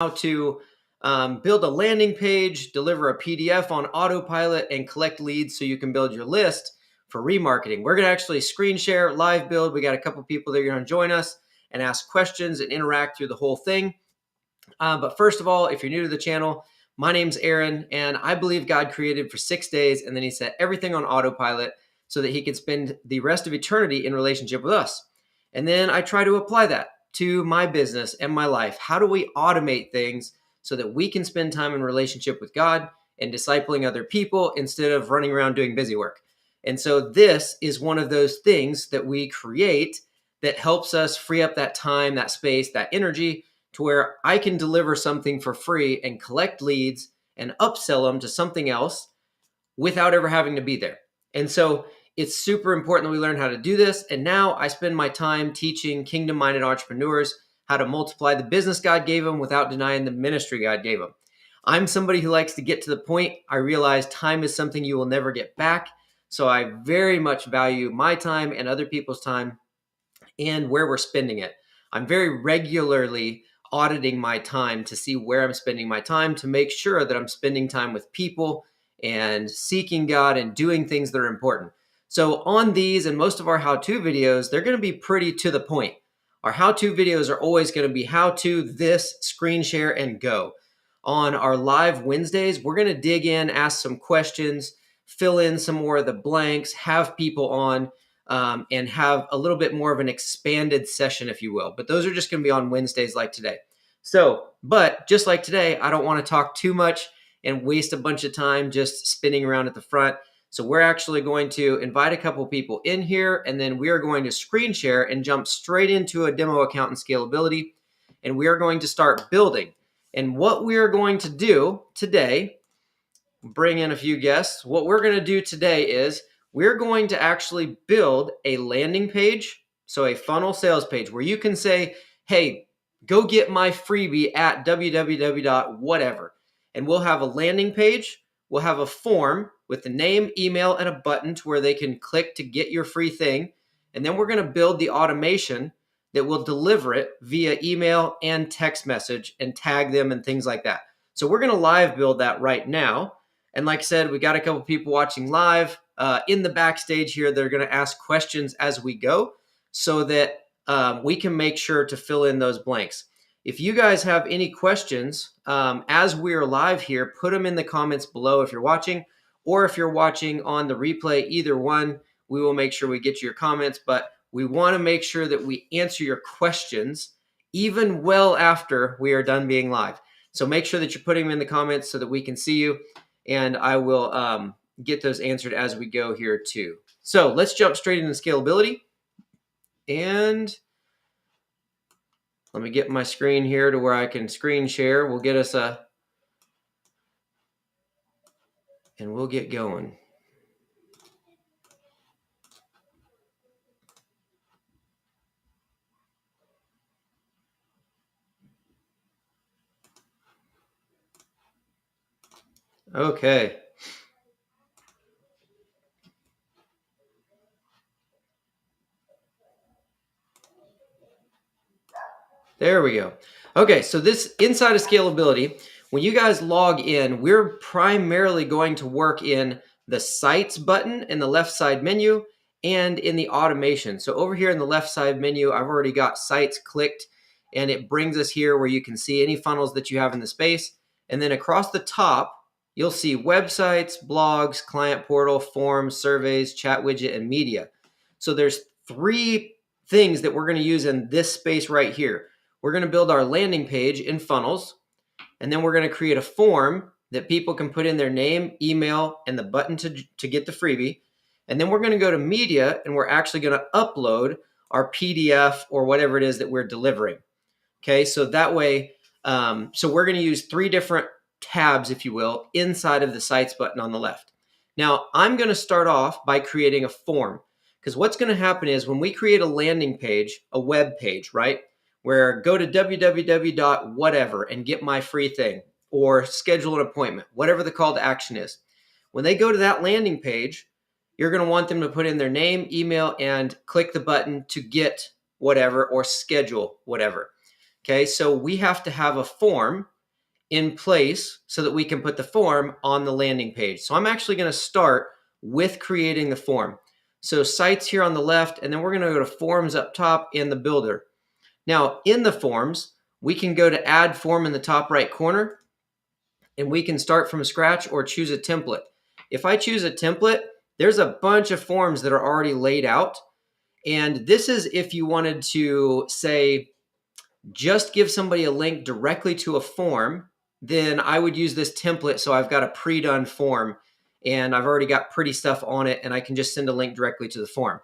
how to build a landing page, deliver a PDF on autopilot, and collect leads so you can build your list for remarketing. We're going to actually screen share, live build. We got a couple people that are going to join us and ask questions and interact through the whole thing. But first of all, if you're new to the channel, my name's Aaron, and I believe God created for 6 days, and then he set everything on autopilot so that he could spend the rest of eternity in relationship with us. And then I try to apply that to my business and my life. How do we automate things so that we can spend time in relationship with God and discipling other people instead of running around doing busy work? And so this is one of those things that we create that helps us free up that time, that space, that energy to where I can deliver something for free and collect leads and upsell them to something else without ever having to be there. And so it's super important that we learn how to do this. And now I spend my time teaching kingdom-minded entrepreneurs how to multiply the business God gave them without denying the ministry God gave them. I'm somebody who likes to get to the point. I realize time is something you will never get back. So I very much value my time and other people's time and where we're spending it. I'm very regularly auditing my time to see where I'm spending my time to make sure that I'm spending time with people and seeking God and doing things that are important. So on these and most of our how-to videos, they're going to be pretty to the point. Our how-to videos are always going to be how to this, screen share, and go. On our live Wednesdays, we're going to dig in, ask some questions, fill in some more of the blanks, have people on, and have a little bit more of an expanded session, if you will. But those are just going to be on Wednesdays like today. So, but just like today, I don't want to talk too much and waste a bunch of time just spinning around at the front. So we're actually going to invite a couple people in here, and then we are going to screen share and jump straight into a demo account and scalability. And we are going to start building. And what we are going to do today, bring in a few guests. What we're going to do today is we're going to actually build a landing page, so a funnel sales page where you can say, hey, go get my freebie at www.whatever. And we'll have a landing page. We'll have a form with the name, email, and a button to where they can click to get your free thing. And then we're going to build the automation that will deliver it via email and text message and tag them and things like that. So we're going to live build that right now. And like I said, we got a couple people watching live in the backstage here. They're going to ask questions as we go so that we can make sure to fill in those blanks. If you guys have any questions as we're live here, put them in the comments below if you're watching, or if you're watching on the replay, either one, we will make sure we get you your comments. But we want to make sure that we answer your questions even well after we are done being live. So make sure that you're putting them in the comments so that we can see you. And I will get those answered as we go here too. So let's jump straight into scalability. And let me get my screen here to where I can screen share. We'll get us and we'll get going. Okay. There we go. Okay, so this inside of scalability, when you guys log in, we're primarily going to work in the sites button in the left side menu and in the automation. So over here in the left side menu, I've already got sites clicked, and it brings us here where you can see any funnels that you have in the space. And then across the top, you'll see websites, blogs, client portal, forms, surveys, chat widget, and media. So there's 3 things that we're going to use in this space right here. We're going to build our landing page in funnels, and then we're going to create a form that people can put in their name, email, and the button to get the freebie. And then we're going to go to media, and we're actually going to upload our PDF or whatever it is that we're delivering. Okay, so that way, so we're going to use 3 different tabs, if you will, inside of the sites button on the left. Now, I'm going to start off by creating a form, because what's going to happen is when we create a landing page, a web page, right? Where go to www.whatever and get my free thing or schedule an appointment, whatever the call to action is. When they go to that landing page, you're going to want them to put in their name, email, and click the button to get whatever or schedule whatever. Okay, so we have to have a form in place so that we can put the form on the landing page. So I'm actually going to start with creating the form. So sites here on the left, and then we're going to go to forms up top in the builder. Now in the forms, we can go to add form in the top right corner, and we can start from scratch or choose a template. If I choose a template, there's a bunch of forms that are already laid out. And this is if you wanted to say, just give somebody a link directly to a form, then I would use this template. So I've got a pre-done form and I've already got pretty stuff on it and I can just send a link directly to the form.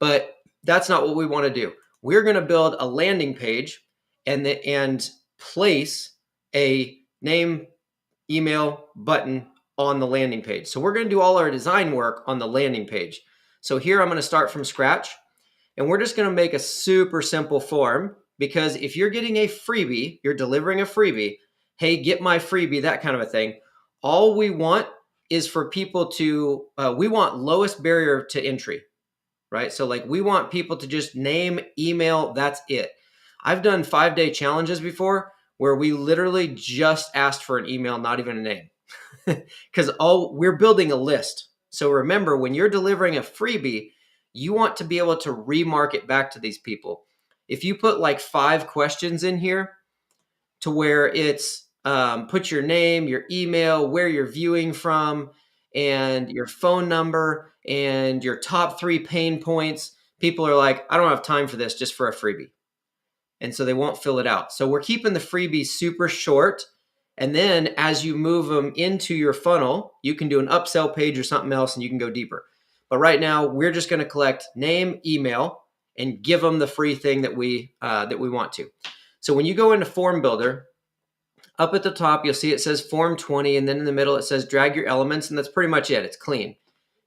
But that's not what we want to do. We're going to build a landing page and place a name, email, button on the landing page. So we're going to do all our design work on the landing page. So here I'm going to start from scratch and we're just going to make a super simple form, because if you're getting a freebie, you're delivering a freebie, hey, get my freebie, that kind of a thing. All we want is for people to, we want lowest barrier to entry, right? So like we want people to just name, email, that's it. I've done 5-day challenges before where we literally just asked for an email, not even a name, because we're building a list. So remember, when you're delivering a freebie, you want to be able to remarket back to these people. If you put like 5 questions in here to where it's put your name, your email, where you're viewing from, and your phone number, and your top 3 pain points, people are like, I don't have time for this, just for a freebie. And so they won't fill it out. So we're keeping the freebie super short. And then as you move them into your funnel, you can do an upsell page or something else and you can go deeper. But right now we're just going to collect name, email, and give them the free thing that we want to. So when you go into Form Builder, up at the top, you'll see it says Form 20, and then in the middle it says drag your elements, and that's pretty much it. It's clean.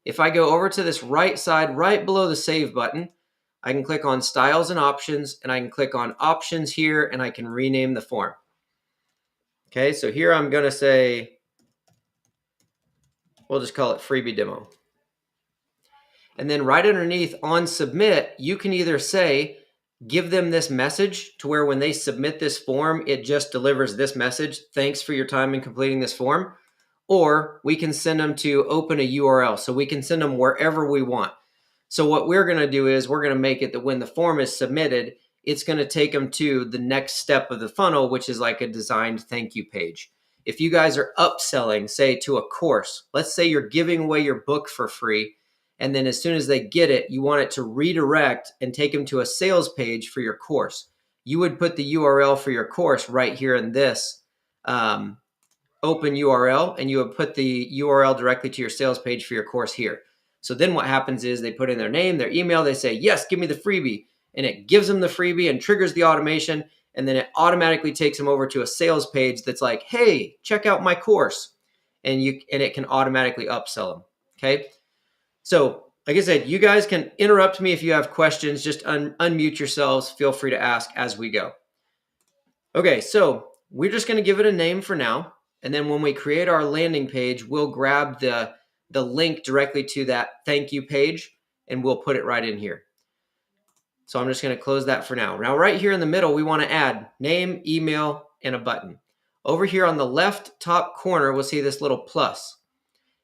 If I go over to this right side, right below the Save button, I can click on Styles and Options, and I can click on Options here, and I can rename the form. Okay, so here I'm going to say, we'll just call it Freebie Demo. And then right underneath on Submit, you can either say, give them this message to where when they submit this form, it just delivers this message. Thanks for your time in completing this form. Or we can send them to open a URL. So we can send them wherever we want. So what we're going to do is we're going to make it that when the form is submitted, it's going to take them to the next step of the funnel, which is like a designed thank you page. If you guys are upselling, say to a course, let's say you're giving away your book for free, and then as soon as they get it, you want it to redirect and take them to a sales page for your course. You would put the URL for your course right here in this open URL, and you would put the URL directly to your sales page for your course here. So then what happens is they put in their name, their email, they say, yes, give me the freebie. And it gives them the freebie and triggers the automation. And then it automatically takes them over to a sales page that's like, hey, check out my course. And it can automatically upsell them. Okay. So like I said, you guys can interrupt me if you have questions. Just unmute yourselves. Feel free to ask as we go. Okay. So we're just going to give it a name for now. And then when we create our landing page, we'll grab the link directly to that thank you page, and we'll put it right in here. So I'm just going to close that for now. Now, right here in the middle, we want to add name, email, and a button. Over here on the left top corner, we'll see this little plus.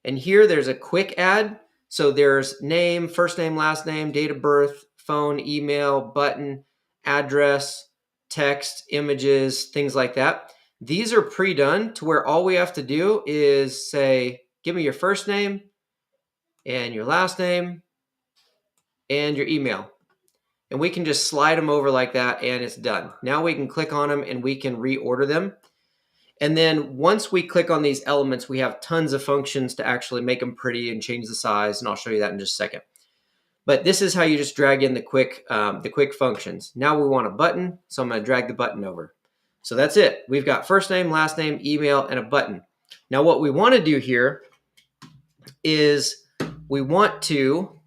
And here there's a quick add. So there's name, first name, last name, date of birth, phone, email, button, address, text, images, things like that. These are pre-done to where all we have to do is say, give me your first name and your last name and your email. And we can just slide them over like that and it's done. Now we can click on them and we can reorder them. And then once we click on these elements, we have tons of functions to actually make them pretty and change the size. And I'll show you that in just a second. But this is how you just drag in the quick functions. Now we want a button. So I'm going to drag the button over. So that's it. We've got first name, last name, email, and a button. Now what we want to do here is we want to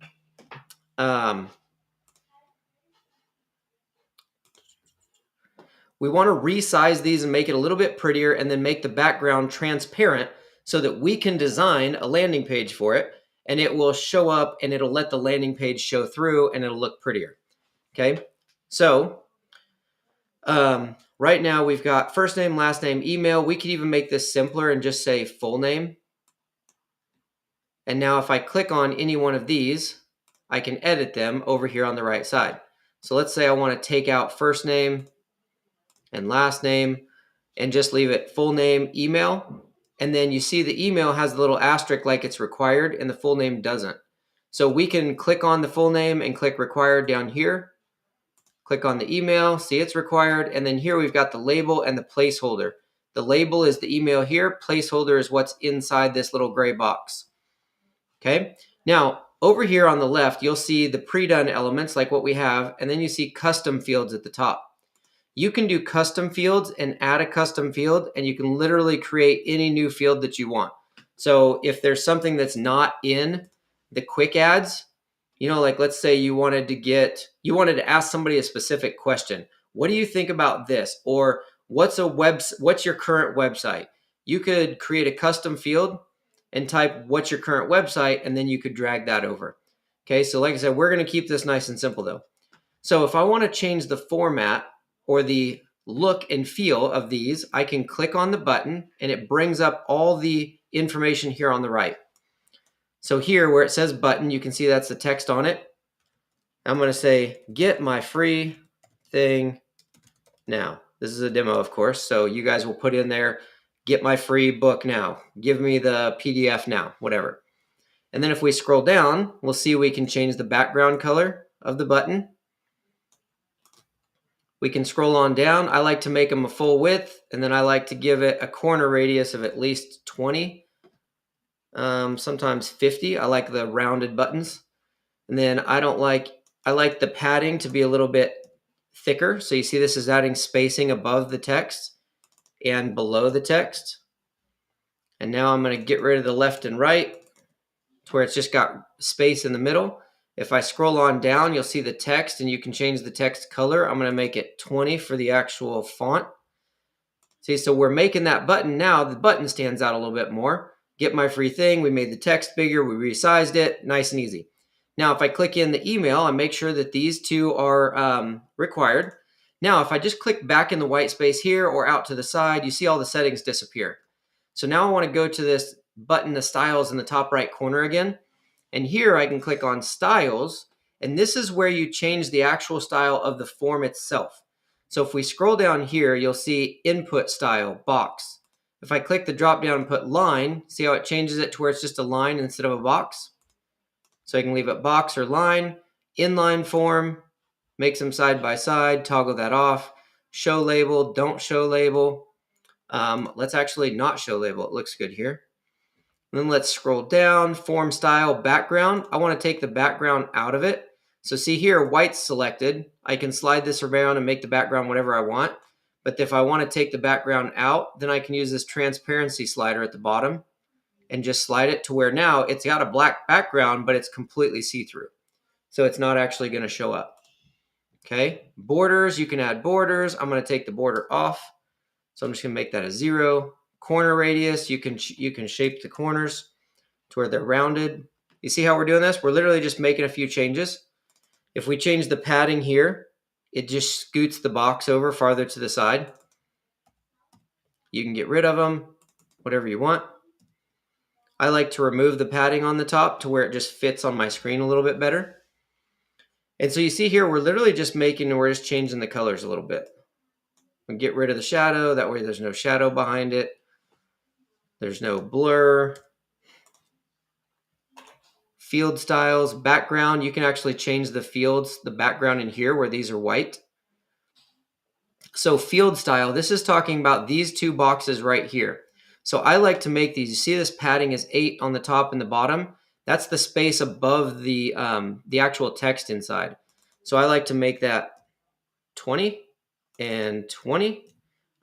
resize these and make it a little bit prettier and then make the background transparent so that we can design a landing page for it and it will show up and it'll let the landing page show through and it'll look prettier. Okay. So Right now we've got first name, last name, email. We could even make this simpler and just say full name. And now if I click on any one of these, I can edit them over here on the right side. So let's say I want to take out first name and last name and just leave it full name, email. And then you see the email has a little asterisk like it's required and the full name doesn't. So we can click on the full name and click required down here. Click on the email, see it's required. And then here we've got the label and the placeholder. The label is the email here. Placeholder is what's inside this little gray box. Okay. Now over here on the left, you'll see the pre-done elements like what we have. And then you see custom fields at the top. You can do custom fields and add a custom field, and you can literally create any new field that you want. So if there's something that's not in the quick adds, like let's say you wanted to ask somebody a specific question. What do you think about this? Or what's your current website? You could create a custom field and type what's your current website, and then you could drag that over. Okay, so like I said, we're going to keep this nice and simple though. So if I want to change the format or the look and feel of these, I can click on the button and it brings up all the information here on the right. So here where it says button, you can see that's the text on it. I'm going to say, get my free thing now. This is a demo, of course. So you guys will put in there, get my free book now. Give me the PDF now, whatever. And then if we scroll down, we'll see we can change the background color of the button. We can scroll on down. I like to make them a full width, and then I like to give it a corner radius of at least 20, sometimes 50. I like the rounded buttons. And then I like the padding to be a little bit thicker. So you see this is adding spacing above the text and below the text. And now I'm going to get rid of the left and right to where it's just got space in the middle. If I scroll on down, you'll see the text, and you can change the text color. I'm going to make it 20 for the actual font. See, so we're making that button now. The button stands out a little bit more. Get my free thing. We made the text bigger. We resized it. Nice and easy. Now, if I click in the email, I make sure that these two are required. Now, if I just click back in the white space here or out to the side, you see all the settings disappear. So now I want to go to this button, the styles in the top right corner again. And here I can click on styles, and this is where you change the actual style of the form itself. So if we scroll down here, you'll see input style, box. If I click the drop down and put line, see how it changes it to where it's just a line instead of a box? So I can leave it box or line, inline form, make them side by side, toggle that off, show label, don't show label. Let's actually not show label, it looks good here. And then let's scroll down, form style, background. I want to take the background out of it. So see here, white's selected. I can slide this around and make the background whatever I want. But if I want to take the background out, then I can use this transparency slider at the bottom and just slide it to where now it's got a black background, but it's completely see-through. So it's not actually going to show up. Okay, borders, you can add borders. I'm going to take the border off. So I'm just going to make that a 0. Corner radius, you can shape the corners to where they're rounded. You see how we're doing this? We're literally just making a few changes. If we change the padding here, it just scoots the box over farther to the side. You can get rid of them, whatever you want. I like to remove the padding on the top to where it just fits on my screen a little bit better. And so you see here, we're literally just we're just changing the colors a little bit. We get rid of the shadow, that way there's no shadow behind it. There's no blur. Field styles, background, you can actually change the fields, the background in here where these are white. So field style, this is talking about these two boxes right here. So I like to make these, you see this padding is 8 on the top and the bottom. That's the space above the actual text inside. So I like to make that 20 and 20.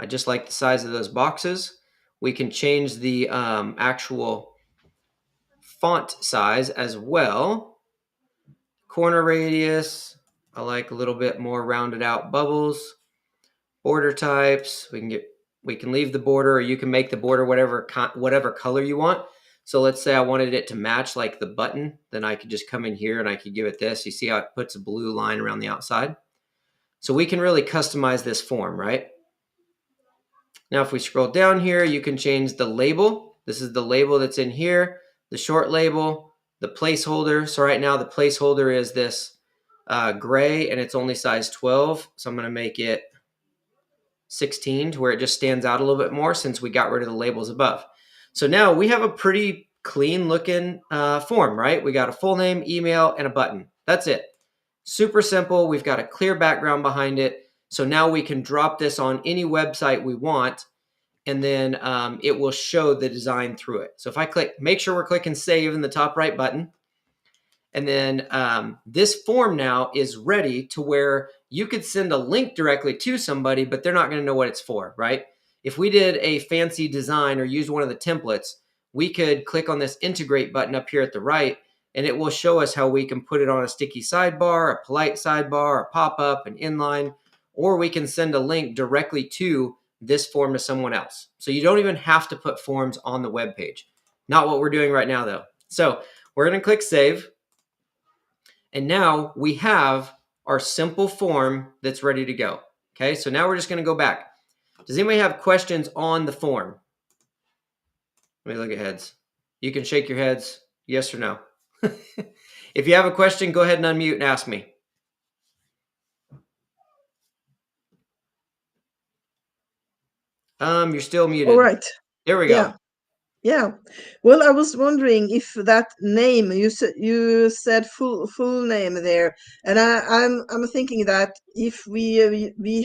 I just like the size of those boxes. We can change the actual font size as well. Corner radius, I like a little bit more rounded out bubbles. Border types, we can leave the border, or you can make the border whatever color you want. So let's say I wanted it to match like the button, then I could just come in here and I could give it this. You see how it puts a blue line around the outside? So we can really customize this form, right? Now, if we scroll down here, you can change the label. This is the label that's in here, the short label, the placeholder. So right now the placeholder is this gray and it's only size 12. So I'm going to make it 16 to where it just stands out a little bit more since we got rid of the labels above. So now we have a pretty clean looking form, right? We got a full name, email, and a button. That's it. Super simple. We've got a clear background behind it. So now we can drop this on any website we want, and then it will show the design through it. So if I click, make sure we're clicking save in the top right button. And then this form now is ready to where you could send a link directly to somebody, but they're not going to know what it's for, right? If we did a fancy design or used one of the templates, we could click on this integrate button up here at the right, and it will show us how we can put it on a sticky sidebar, a polite sidebar, a pop-up, an inline, or we can send a link directly to this form to someone else. So you don't even have to put forms on the web page. Not what we're doing right now, though. So we're going to click save. And now we have our simple form that's ready to go. Okay, so now we're just going to go back. Does anybody have questions on the form? Let me look at heads. You can shake your heads, yes or no. If you have a question, go ahead and unmute and ask me. You're still muted. All right. There we go. Yeah. Well, I was wondering if that name you said full name there, and I'm thinking that if we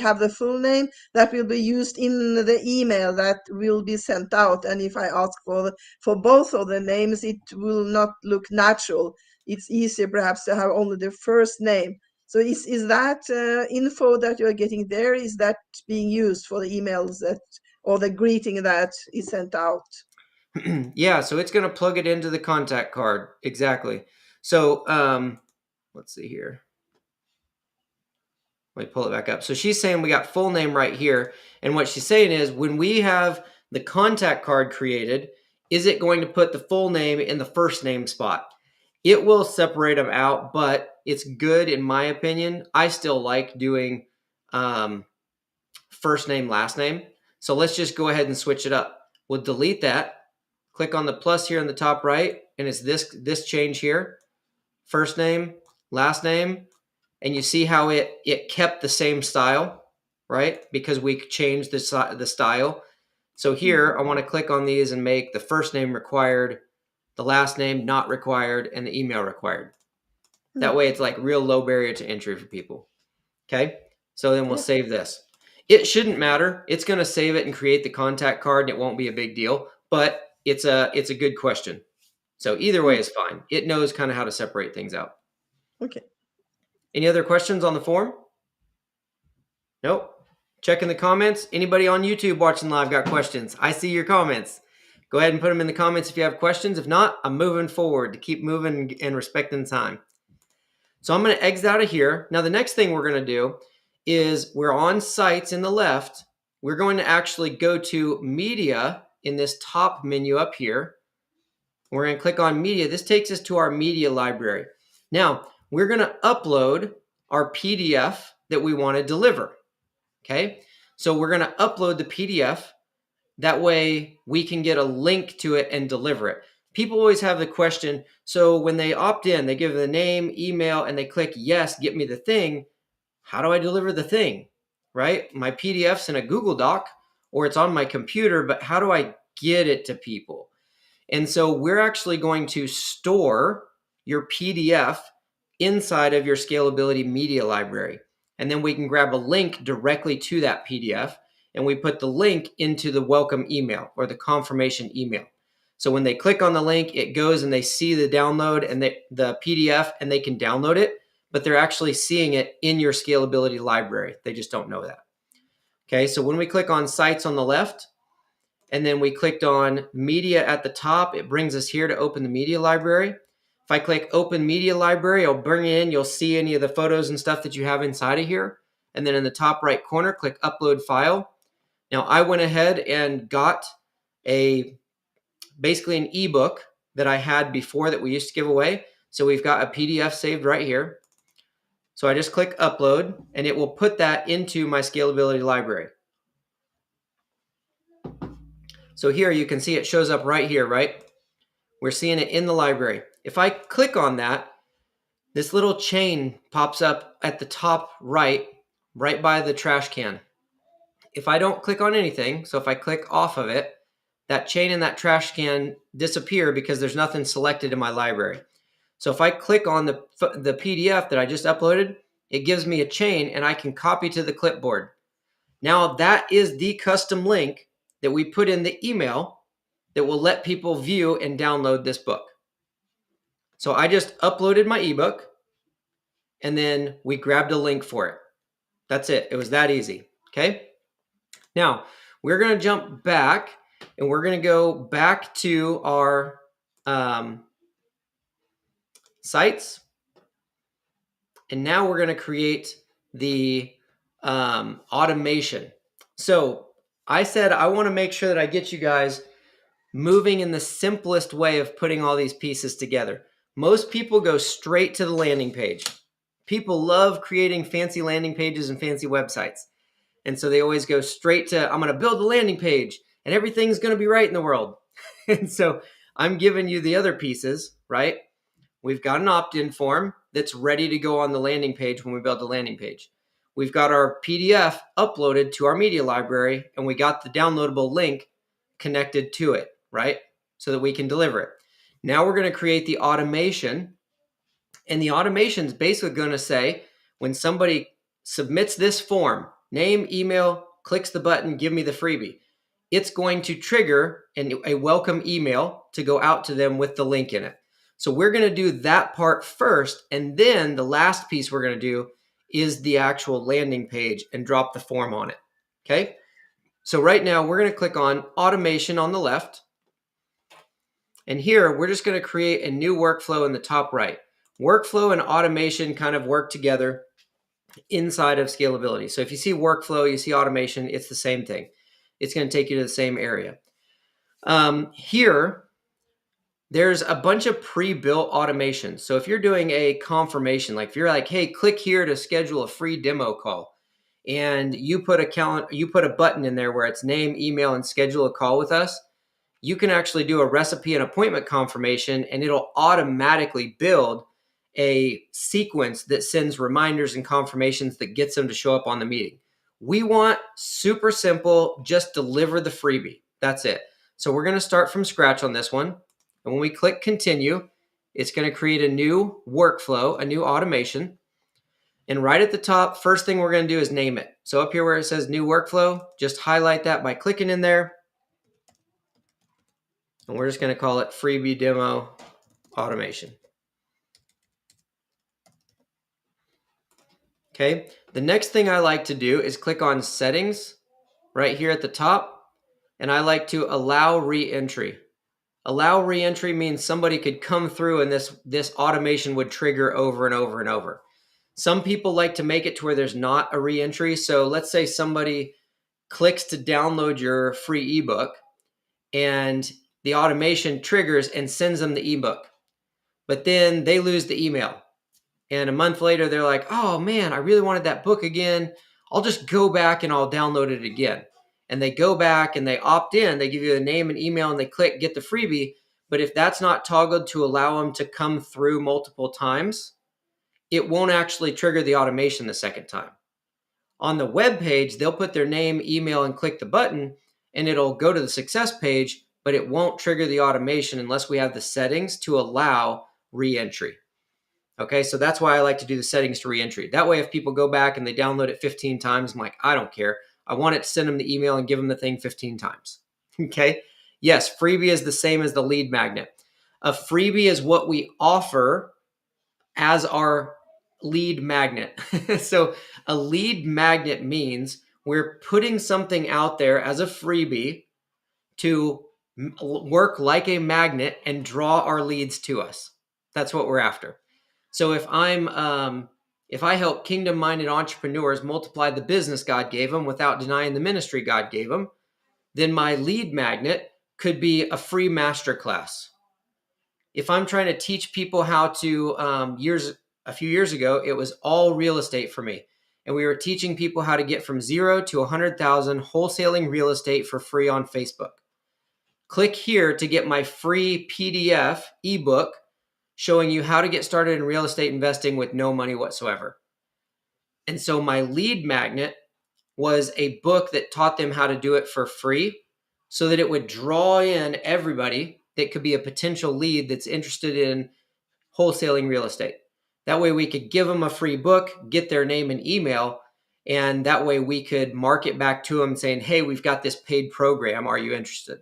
have the full name, that will be used in the email that will be sent out, and if I ask for both of the names, it will not look natural. It's easier perhaps to have only the first name. So is that info that you're getting there, is that being used for the emails that or the greeting that is sent out? Yeah, so it's going to plug it into the contact card. Exactly. So let's see here. Let me pull it back up. So she's saying we got full name right here. And what she's saying is when we have the contact card created, is it going to put the full name in the first name spot? It will separate them out, but it's good in my opinion. I still like doing first name, last name. So let's just go ahead and switch it up. We'll delete that. Click on the plus here in the top right, and it's this change here. First name, last name, and you see how it kept the same style, right? Because we changed the style. So here, I want to click on these and make the first name required, the last name not required, and the email required. That way it's like real low barrier to entry for people. Okay, so then we'll save this. It shouldn't matter. It's going to save it and create the contact card, and it won't be a big deal, but it's a good question. So either way is fine. It knows kind of how to separate things out. Okay. Any other questions on the form? Nope. Check in the comments. Anybody on YouTube watching live got questions? I see your comments. Go ahead and put them in the comments if you have questions. If not, I'm moving forward to keep moving and respecting time. So I'm going to exit out of here. Now, the next thing we're going to do is we're on sites in the left. We're going to actually go to media in this top menu up here. We're going to click on media. This takes us to our media library. Now, we're going to upload our PDF that we want to deliver. Okay, so we're going to upload the PDF. That way we can get a link to it and deliver it. People always have the question, so when they opt in, they give the name, email, and they click yes, get me the thing. How do I deliver the thing, right? My PDF's in a Google Doc or it's on my computer, but how do I get it to people? And so we're actually going to store your PDF inside of your scalability media library. And then we can grab a link directly to that PDF, and we put the link into the welcome email or the confirmation email. So when they click on the link, it goes and they see the download and the PDF, and they can download it, but they're actually seeing it in your scalability library. They just don't know that. Okay, so when we click on sites on the left, and then we clicked on media at the top, it brings us here to open the media library. If I click open media library, I'll bring it in. You'll see any of the photos and stuff that you have inside of here. And then in the top right corner, click upload file. Now I went ahead and got basically an ebook that I had before that we used to give away. So we've got a PDF saved right here. So I just click upload and it will put that into my scalability library. So here you can see it shows up right here, right? We're seeing it in the library. If I click on that, this little chain pops up at the top right by the trash can. If I don't click on anything, so if I click off of it, that chain and that trash can disappear because there's nothing selected in my library. So if I click on the PDF that I just uploaded, it gives me a chain and I can copy to the clipboard. Now that is the custom link that we put in the email that will let people view and download this book. So I just uploaded my ebook and then we grabbed a link for it. That's it. It was that easy. Okay. Now we're going to jump back and we're going to go back to our sites. And now we're going to create the automation. So I said I want to make sure that I get you guys moving in the simplest way of putting all these pieces together. Most people go straight to the landing page. People love creating fancy landing pages and fancy websites. And so they always go straight to, I'm going to build a landing page and everything's going to be right in the world. And so I'm giving you the other pieces, right? We've got an opt-in form that's ready to go on the landing page when we build the landing page. We've got our PDF uploaded to our media library and we got the downloadable link connected to it, right? So that we can deliver it. Now we're going to create the automation, and the automation is basically going to say when somebody submits this form, name, email, clicks the button, give me the freebie, it's going to trigger a welcome email to go out to them with the link in it. So we're going to do that part first, and then the last piece we're going to do is the actual landing page and drop the form on it. Okay? So right now we're going to click on automation on the left. And here we're just going to create a new workflow in the top right. Workflow and automation kind of work together inside of scalability. So if you see workflow, you see automation, it's the same thing. It's going to take you to the same area. Here, there's a bunch of pre-built automations. So if you're doing a confirmation, like if you're like, hey, click here to schedule a free demo call, and you put a button in there where it's name, email, and schedule a call with us, you can actually do a recipe and appointment confirmation, and it'll automatically build a sequence that sends reminders and confirmations that gets them to show up on the meeting. We want super simple, just deliver the freebie. That's it. So we're going to start from scratch on this one. And when we click continue, it's going to create a new workflow, a new automation. And right at the top, first thing we're going to do is name it. So up here where it says new workflow, just highlight that by clicking in there. And we're just going to call it freebie demo automation. Okay. The next thing I like to do is click on settings right here at the top. And I like to allow re-entry. Allow re-entry means somebody could come through and this automation would trigger over and over and over. Some people like to make it to where there's not a re-entry. So let's say somebody clicks to download your free ebook and the automation triggers and sends them the ebook, but then they lose the email. And a month later, they're like, oh man, I really wanted that book again. I'll just go back and I'll download it again. And they go back and they opt in. They give you the name and email and they click get the freebie. But if that's not toggled to allow them to come through multiple times, it won't actually trigger the automation the second time. On the web page, they'll put their name, email, and click the button, and it'll go to the success page, but it won't trigger the automation unless we have the settings to allow re-entry. Okay, so that's why I like to do the settings to re-entry. That way, if people go back and they download it 15 times, I'm like, I don't care. I want it to send them the email and give them the thing 15 times. Okay, yes, freebie is the same as the lead magnet. A freebie is what we offer as our lead magnet. So a lead magnet means we're putting something out there as a freebie to work like a magnet and draw our leads to us. That's what we're after. So if I help kingdom-minded entrepreneurs multiply the business God gave them without denying the ministry God gave them, then my lead magnet could be a free masterclass. If I'm trying to teach people how to, a few years ago, it was all real estate for me. And we were teaching people how to get from 0 to 100,000 wholesaling real estate for free on Facebook. Click here to get my free PDF ebook showing you how to get started in real estate investing with no money whatsoever. And so my lead magnet was a book that taught them how to do it for free so that it would draw in everybody that could be a potential lead that's interested in wholesaling real estate. That way we could give them a free book, get their name and email, and that way we could market back to them saying, hey, we've got this paid program. Are you interested?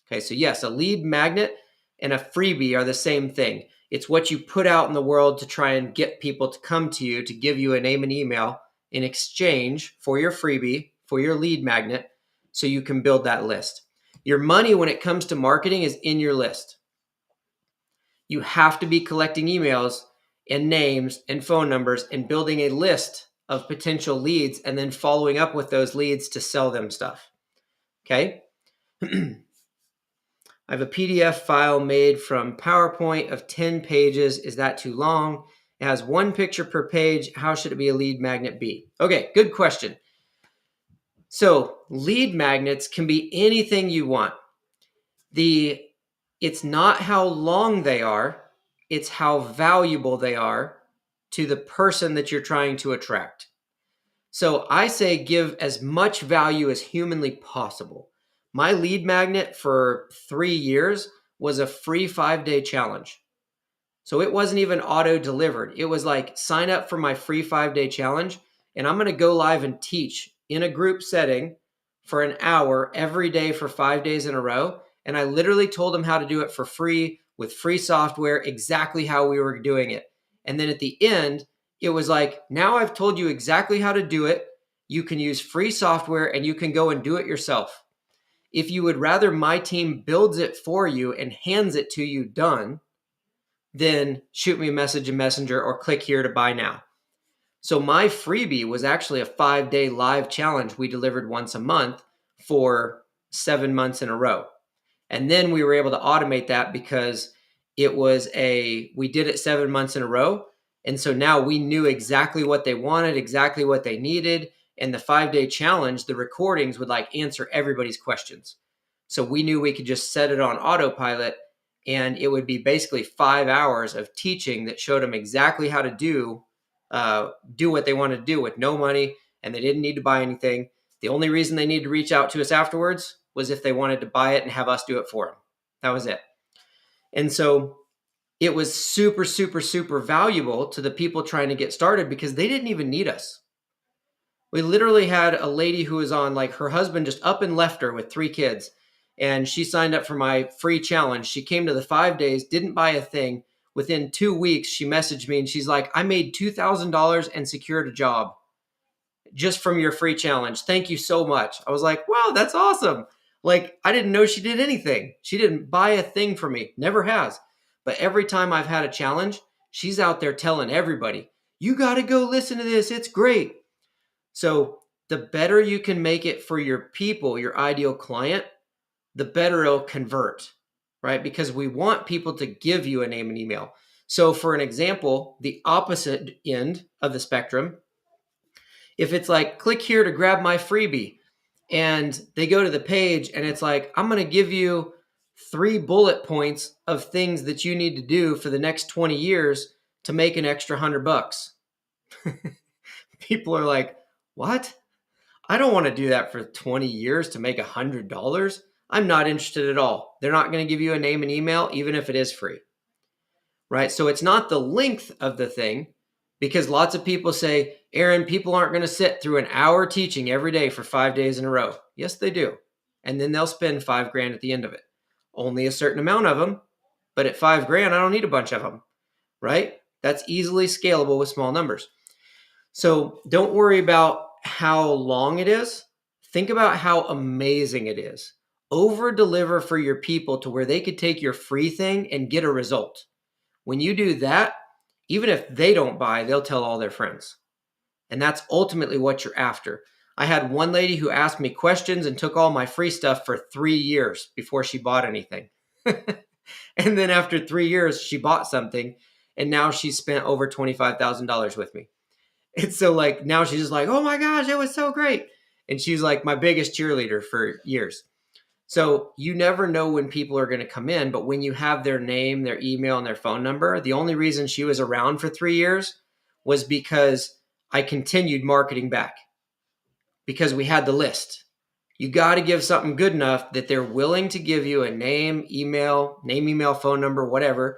Okay, so yes, a lead magnet and a freebie are the same thing. It's what you put out in the world to try and get people to come to you to give you a name and email in exchange for your freebie, for your lead magnet, so you can build that list. Your money when it comes to marketing is in your list. You have to be collecting emails and names and phone numbers and building a list of potential leads and then following up with those leads to sell them stuff. Okay? I have a PDF file made from PowerPoint of 10 pages. Is that too long? It has one picture per page. How should it be a lead magnet be? Okay, good question. So lead magnets can be anything you want. It's not how long they are, it's how valuable they are to the person that you're trying to attract. So I say give as much value as humanly possible. My lead magnet for 3 years was a free 5-day challenge. So it wasn't even auto delivered. It was like sign up for my free 5-day challenge and I'm going to go live and teach in a group setting for an hour every day for 5 days in a row. And I literally told them how to do it for free with free software, exactly how we were doing it. And then at the end, it was like, now I've told you exactly how to do it. You can use free software and you can go and do it yourself. If you would rather my team builds it for you and hands it to you done, then shoot me a message in Messenger or click here to buy now. So my freebie was actually a 5-day live challenge we delivered once a month for 7 months in a row. And then we were able to automate that because we did it 7 months in a row. And so now we knew exactly what they wanted, exactly what they needed. And the 5-day challenge, the recordings would like answer everybody's questions. So we knew we could just set it on autopilot and it would be basically 5 hours of teaching that showed them exactly how to do what they wanted to do with no money, and they didn't need to buy anything. The only reason they needed to reach out to us afterwards was if they wanted to buy it and have us do it for them. That was it. And so it was super, super, super valuable to the people trying to get started because they didn't even need us. We literally had a lady who was on, like, her husband just up and left her with 3 kids. And she signed up for my free challenge. She came to the 5 days, didn't buy a thing. Within 2 weeks, she messaged me and she's like, I made $2,000 and secured a job just from your free challenge. Thank you so much. I was like, wow, that's awesome. Like, I didn't know she did anything. She didn't buy a thing for me. Never has. But every time I've had a challenge, she's out there telling everybody, you got to go listen to this. It's great. So the better you can make it for your people, your ideal client, the better it'll convert, right? Because we want people to give you a name and email. So for an example, the opposite end of the spectrum, if it's like, click here to grab my freebie, and they go to the page and it's like, I'm going to give you 3 bullet points of things that you need to do for the next 20 years to make an extra $100. People are like, what? I don't want to do that for 20 years to make $100. I'm not interested at all. They're not going to give you a name and email, even if it is free, right? So it's not the length of the thing, because lots of people say, Aaron, people aren't going to sit through an hour teaching every day for 5 days in a row. Yes, they do. And then they'll spend $5,000 at the end of it. Only a certain amount of them, but at $5,000, I don't need a bunch of them, right? That's easily scalable with small numbers. So don't worry about how long it is. Think about how amazing it is. Over deliver for your people to where they could take your free thing and get a result. When you do that, even if they don't buy, they'll tell all their friends. And that's ultimately what you're after. I had one lady who asked me questions and took all my free stuff for 3 years before she bought anything. And then after 3 years, she bought something, and now she's spent over $25,000 with me. And so, like, now she's just like, oh my gosh, it was so great. And she's like my biggest cheerleader for years. So you never know when people are going to come in, but when you have their name, their email, and their phone number, the only reason she was around for 3 years was because I continued marketing back because we had the list. You got to give something good enough that they're willing to give you a name, email, phone number, whatever,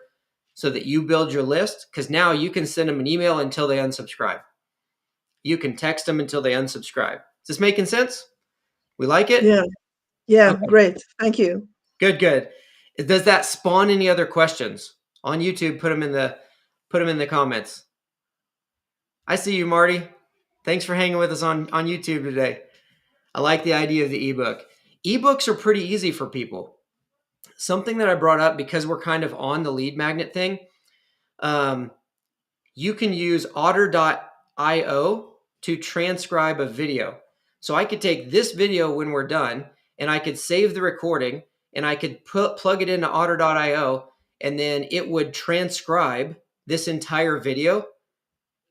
so that you build your list. Because now you can send them an email until they unsubscribe. You can text them until they unsubscribe. Is this making sense? We like it? Yeah. Yeah. Okay. Great. Thank you. Good, good. Does that spawn any other questions on YouTube? Put them in the comments. I see you, Marty. Thanks for hanging with us on YouTube today. I like the idea of the ebook. Ebooks are pretty easy for people. Something that I brought up because we're kind of on the lead magnet thing. You can use otter.io to transcribe a video. So I could take this video when we're done and I could save the recording and I could plug it into otter.io and then it would transcribe this entire video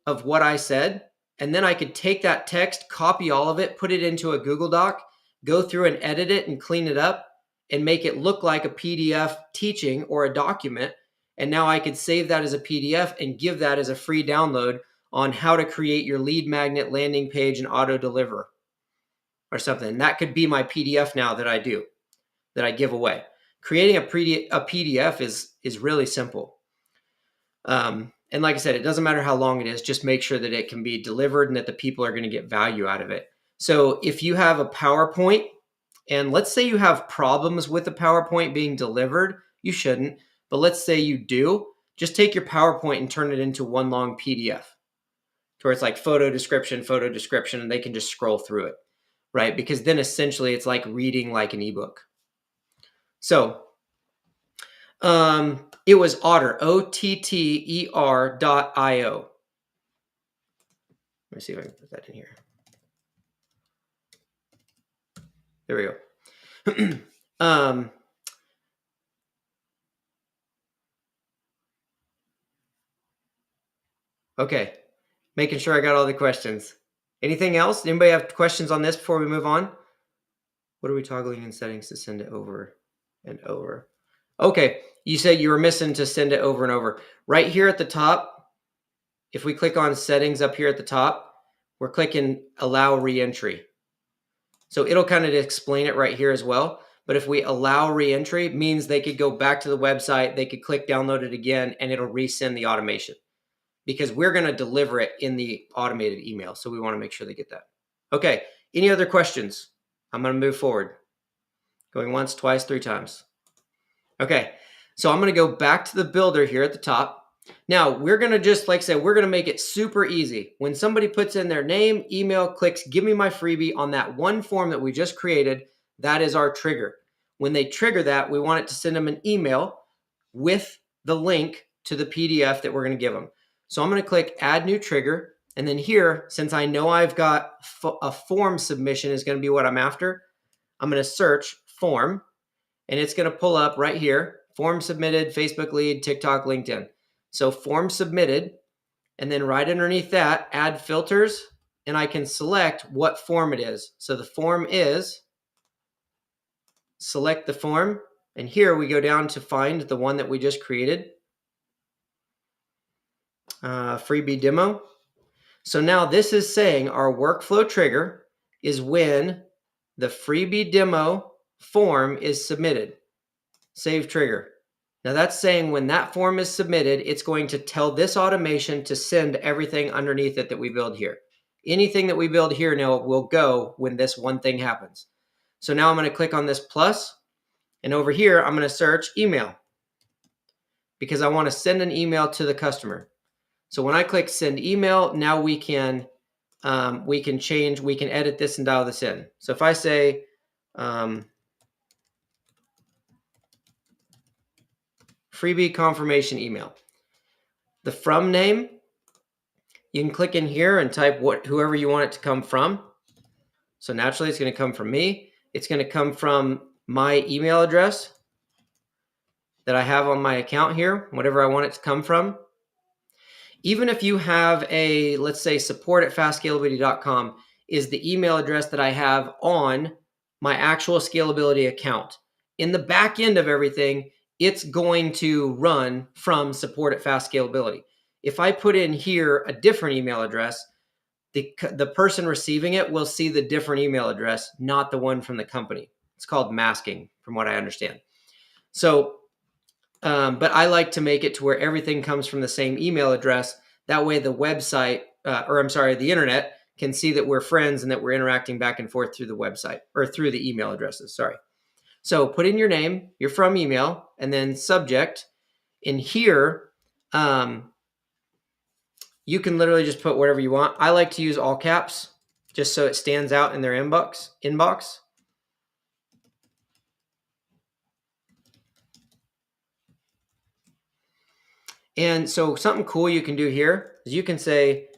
of what I said. And then I could take that text, copy all of it, put it into a Google Doc, go through and edit it and clean it up and make it look like a PDF teaching or a document. And now I could save that as a PDF and give that as a free download on how to create your lead magnet landing page and auto deliver or something. And that could be my PDF now that I do, that I give away. Creating a PDF is really simple. And like I said, it doesn't matter how long it is, just make sure that it can be delivered and that the people are going to get value out of it. So if you have a PowerPoint, and let's say you have problems with the PowerPoint being delivered, you shouldn't, but let's say you do, just take your PowerPoint and turn it into one long PDF to where it's like photo description, and they can just scroll through it, right? Because then essentially it's like reading like an ebook. So it was Otter, OTTER.io. Let me see if I can put that in here. There we go. Okay, making sure I got all the questions. Anything else? Anybody have questions on this before we move on? What are we toggling in settings to send it over and over? Okay, you said you were missing to send it over and over. Right here at the top, if we click on settings up here at the top, we're clicking allow reentry. So it'll kind of explain it right here as well. But if we allow reentry, it means they could go back to the website, they could click download it again, and it'll resend the automation because we're going to deliver it in the automated email. So we want to make sure they get that. Okay, any other questions? I'm going to move forward. Going once, twice, 3 times. Okay, so I'm going to go back to the builder here at the top. Now, we're going to just, like I said, we're going to make it super easy. When somebody puts in their name, email, clicks, give me my freebie on that one form that we just created, that is our trigger. When they trigger that, we want it to send them an email with the link to the PDF that we're going to give them. So I'm going to click add new trigger. And then here, since I know I've got a form submission is going to be what I'm after, I'm going to search form and it's going to pull up right here, form submitted, Facebook lead, TikTok, LinkedIn. So form submitted, and then right underneath that, add filters, and I can select what form it is. So the form is, select the form, and here we go down to find the one that we just created, freebie demo. So now this is saying our workflow trigger is when the freebie demo form is submitted. Save trigger. Now that's saying when that form is submitted, it's going to tell this automation to send everything underneath it that we build here. Anything that we build here now will go when this one thing happens. So now I'm going to click on this plus, and over here I'm going to search email because I want to send an email to the customer. So when I click send email, now we can change, we can edit this and dial this in. So if I say freebie confirmation email. The from name, you can click in here and type whoever you want it to come from. So naturally, it's going to come from me. It's going to come from my email address that I have on my account here, whatever I want it to come from. Even if you have a, let's say, support@fastscalability.com is the email address that I have on my actual scalability account. In the back end of everything, it's going to run from support at Fast Scalability. If I put in here a different email address, the person receiving it will see the different email address, not the one from the company. It's called masking, from what I understand. So, but I like to make it to where everything comes from the same email address. That way the website, the internet can see that we're friends and that we're interacting back and forth through the website or through the email addresses, sorry. So put in your name, your from email, and then subject. In here, you can literally just put whatever you want. I like to use all caps just so it stands out in their inbox. And so something cool you can do here is you can say,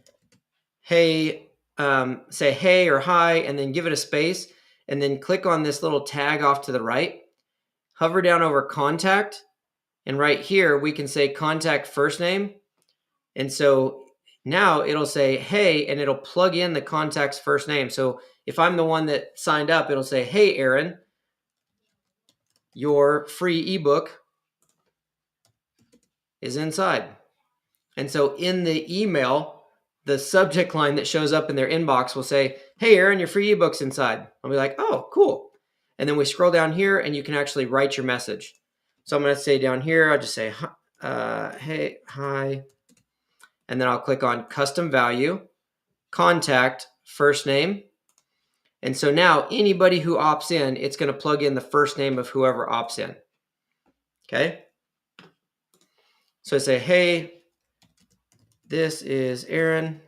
hey, or hi, and then give it a space, and then click on this little tag off to the right, hover down over contact, and right here we can say contact first name. And so now it'll say, hey, and it'll plug in the contact's first name. So if I'm the one that signed up, it'll say, hey, Aaron, your free ebook is inside. And so in the email, the subject line that shows up in their inbox will say, hey, Aaron, your free ebook's inside. I'll be like, oh, cool. And then we scroll down here and you can actually write your message. So I'm going to say down here, I'll just say, hey, hi. And then I'll click on custom value, contact, first name. And so now anybody who opts in, it's going to plug in the first name of whoever opts in. Okay. So I say, hey, this is Aaron.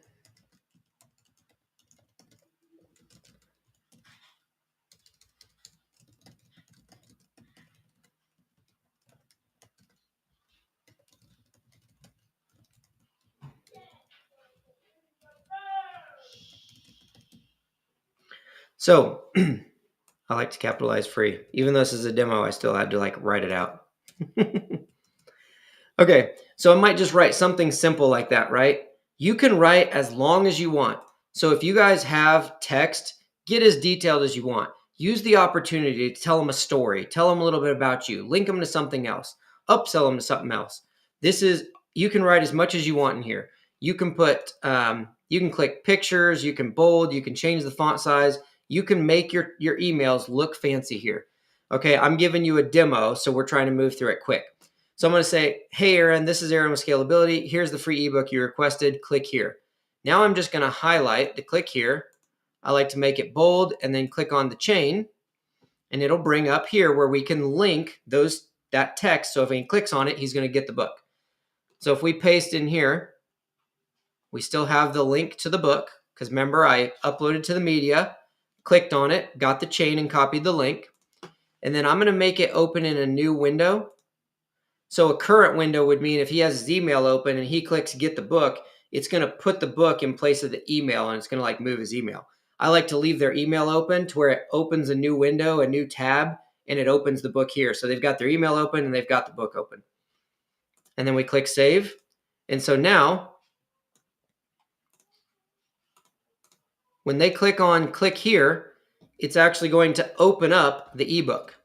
So I like to capitalize free. Even though this is a demo, I still had to write it out. Okay, so I might just write something simple like that, right? You can write as long as you want. So if you guys have text, get as detailed as you want. Use the opportunity to tell them a story, tell them a little bit about you, link them to something else, upsell them to something else. You can write as much as you want in here. You can you can click pictures, you can bold, you can change the font size. You can make your emails look fancy here. Okay, I'm giving you a demo, so we're trying to move through it quick. So I'm going to say, hey, Aaron, this is Aaron with Scalability. Here's the free ebook you requested. Click here. Now I'm just going to highlight the click here. I like to make it bold and then click on the chain. And it'll bring up here where we can link that text. So if he clicks on it, he's going to get the book. So if we paste in here, we still have the link to the book. Because remember, I uploaded to the media, clicked on it, got the chain and copied the link. And then I'm going to make it open in a new window. So a current window would mean if he has his email open and he clicks get the book, it's going to put the book in place of the email and it's going to move his email. I like to leave their email open to where it opens a new window, a new tab, and it opens the book here. So they've got their email open and they've got the book open. And then we click save. And so now when they click on click here, it's actually going to open up the ebook.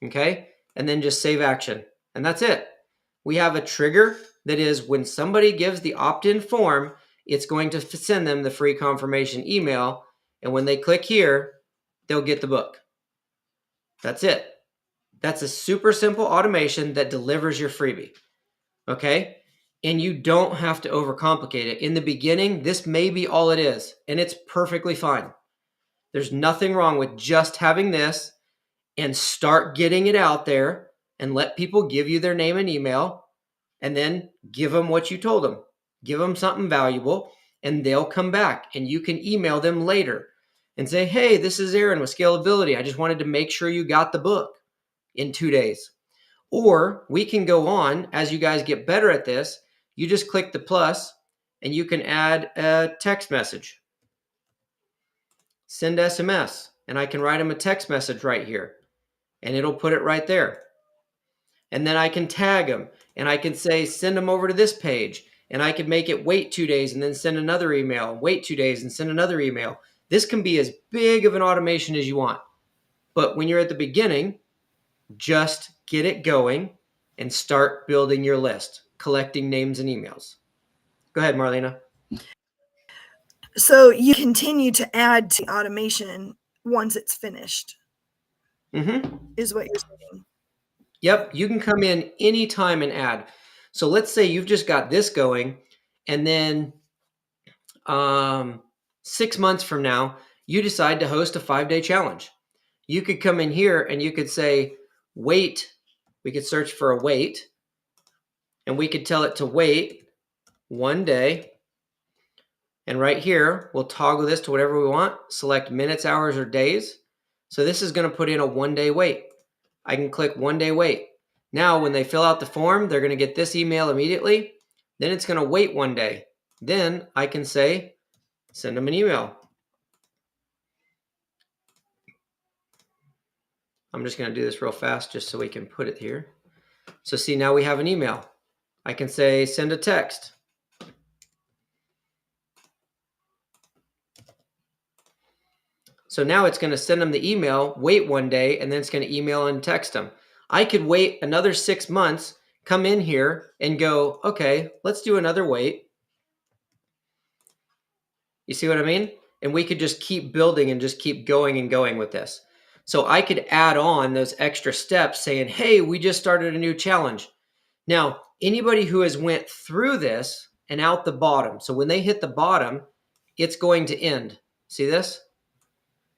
Okay. And then just save action. And that's it. We have a trigger that is when somebody gives the opt-in form, it's going to send them the free confirmation email. And when they click here, they'll get the book. That's it. That's a super simple automation that delivers your freebie. Okay? And you don't have to overcomplicate it. In the beginning, this may be all it is, and it's perfectly fine. There's nothing wrong with just having this and start getting it out there and let people give you their name and email and then give them what you told them. Give them something valuable and they'll come back and you can email them later and say, hey, this is Aaron with Scalability. I just wanted to make sure you got the book in 2 days. Or we can go on as you guys get better at this. You just click the plus and you can add a text message. Send SMS and I can write them a text message right here and it'll put it right there. And then I can tag them and I can say, send them over to this page. And I can make it wait 2 days and then send another email, wait 2 days and send another email. This can be as big of an automation as you want. But when you're at the beginning, just get it going and start building your list, collecting names and emails. Go ahead, Marlena. So you continue to add to automation once it's finished, is what you're saying. Yep, you can come in anytime and add. So let's say you've just got this going, and then 6 months from now, you decide to host a 5-day challenge. You could come in here and you could say, wait. We could search for a wait, and we could tell it to wait 1 day. And right here, we'll toggle this to whatever we want, select minutes, hours, or days. So this is going to put in a 1-day wait. I can click 1-day wait. Now, when they fill out the form, they're going to get this email immediately. Then it's going to wait 1 day. Then I can say, send them an email. I'm just going to do this real fast just so we can put it here. So see, now we have an email. I can say, send a text. So now it's going to send them the email, wait 1 day, and then it's going to email and text them. I could wait another 6 months, come in here and go, okay, let's do another wait. You see what I mean? And we could just keep building and just keep going and going with this. So I could add on those extra steps saying, hey, we just started a new challenge. Now, anybody who has went through this and out the bottom, so when they hit the bottom, it's going to end. See this?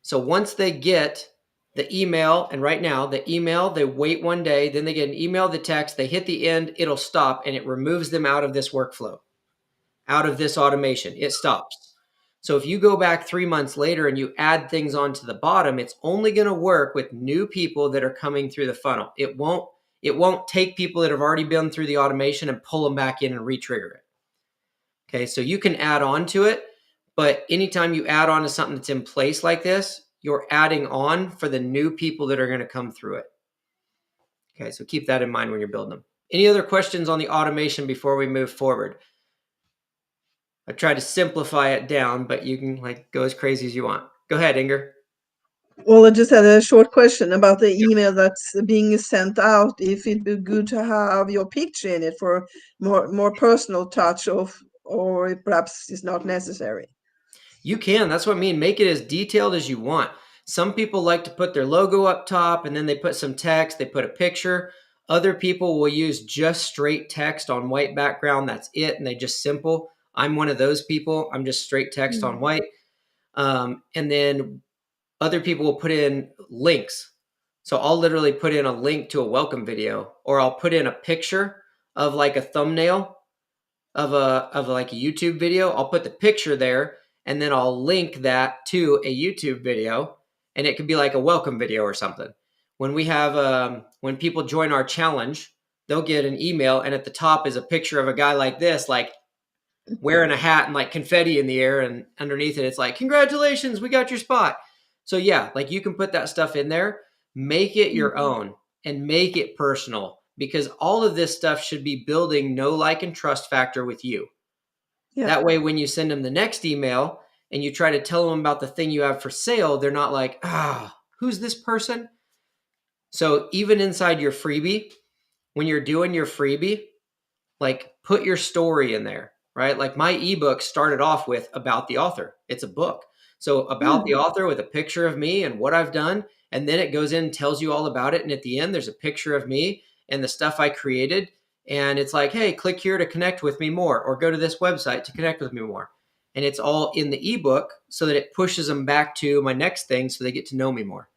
So once they get the email, and right now the email, they wait 1 day, then they get an email, the text, they hit the end, it'll stop, and it removes them out of this workflow, out of this automation. It stops. So if you go back 3 months later and you add things onto the bottom, it's only going to work with new people that are coming through the funnel. It won't take people that have already been through the automation and pull them back in and re-trigger it. Okay, so you can add on to it, but anytime you add on to something that's in place like this, you're adding on for the new people that are going to come through it. Okay, so keep that in mind when you're building them. Any other questions on the automation before we move forward? I tried to simplify it down, but you can go as crazy as you want. Go ahead, Inger. Well, I just had a short question about the email that's being sent out. If it'd be good to have your picture in it for more personal touch or it perhaps is not necessary. You can. That's what I mean. Make it as detailed as you want. Some people like to put their logo up top and then they put some text, they put a picture. Other people will use just straight text on white background. That's it. And they just simple. I'm one of those people. I'm just straight text on white. And then other people will put in links. So I'll literally put in a link to a welcome video, or I'll put in a picture of like a thumbnail of like a YouTube video. I'll put the picture there and then I'll link that to a YouTube video, and it could be like a welcome video or something. When we have when people join our challenge, they'll get an email, and at the top is a picture of a guy like this, like wearing a hat and like confetti in the air, and underneath it, it's like, congratulations, we got your spot. So yeah, like you can put that stuff in there, make it your own and make it personal, because all of this stuff should be building know, like, and trust factor with you. Yeah. That way, when you send them the next email and you try to tell them about the thing you have for sale, they're not like, who's this person? So even inside your freebie, when you're doing your freebie, like put your story in there, right? Like my ebook started off with about the author. It's a book. So about the author with a picture of me and what I've done. And then it goes in and tells you all about it. And at the end, there's a picture of me and the stuff I created. And it's like, hey, click here to connect with me more, or go to this website to connect with me more. And it's all in the ebook so that it pushes them back to my next thing so they get to know me more.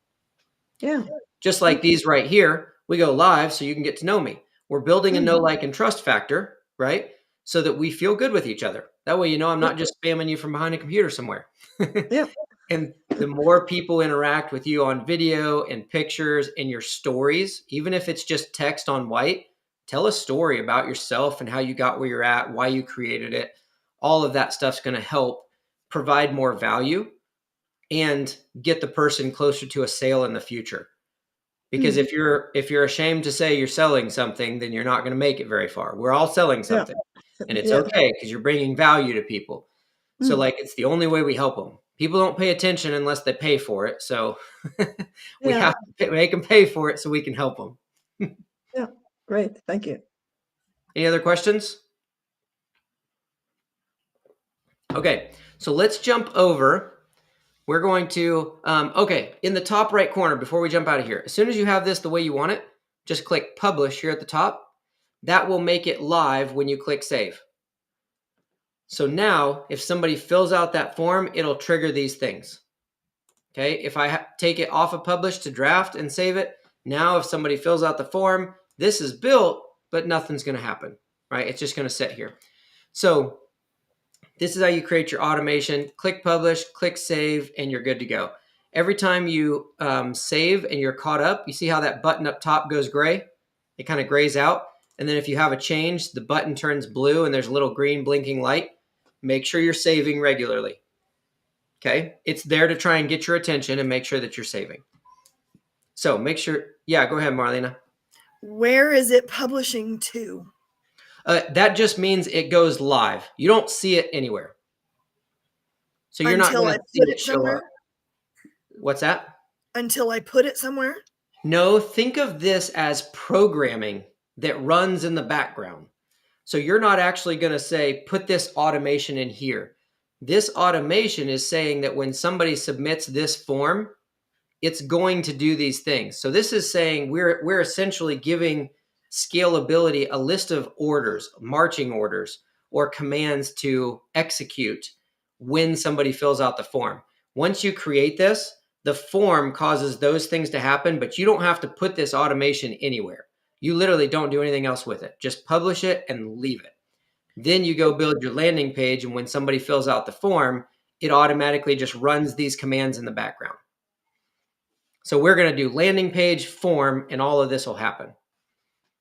Yeah. Just like these right here, we go live so you can get to know me. We're building a know, like, and trust factor, right? So that we feel good with each other. That way, I'm not just spamming you from behind a computer somewhere. Yeah. And the more people interact with you on video and pictures and your stories, even if it's just text on white, tell a story about yourself and how you got where you're at, why you created it. All of that stuff's going to help provide more value and get the person closer to a sale in the future. Because if you're ashamed to say you're selling something, then you're not going to make it very far. We're all selling something, and it's okay because you're bringing value to people. So like, it's the only way we help them. People don't pay attention unless they pay for it. So we Yeah. have to make them pay for it so we can help them. Yeah. Great. Thank you. Any other questions? Okay, so let's jump over. We're going to, okay, in the top right corner, before we jump out of here, as soon as you have this the way you want it, just click publish here at the top. That will make it live when you click save. So now if somebody fills out that form, it'll trigger these things. Okay, if I take it off of publish to draft and save it, now if somebody fills out the form, this is built, but nothing's going to happen, right? It's just going to sit here. So this is how you create your automation. Click publish, click save, and you're good to go. Every time you save and you're caught up, you see how that button up top goes gray? It kind of grays out. And then if you have a change, the button turns blue and there's a little green blinking light. Make sure you're saving regularly. Okay? It's there to try and get your attention and make sure that you're saving. So make sure, yeah, go ahead, Marlena. Where is it publishing to? That just means it goes live. You don't see it anywhere. So you're not Until going I to see put it it show somewhere? up. What's that? Until I put it somewhere? No, think of this as programming that runs in the background. So you're not actually going to say, put this automation in here. This automation is saying that when somebody submits this form, it's going to do these things. So this is saying we're essentially giving scalability a list of orders, marching orders, or commands to execute when somebody fills out the form. Once you create this, the form causes those things to happen, but you don't have to put this automation anywhere. You literally don't do anything else with it. Just publish it and leave it. Then you go build your landing page, and when somebody fills out the form, it automatically just runs these commands in the background. So we're going to do landing page, form, and all of this will happen.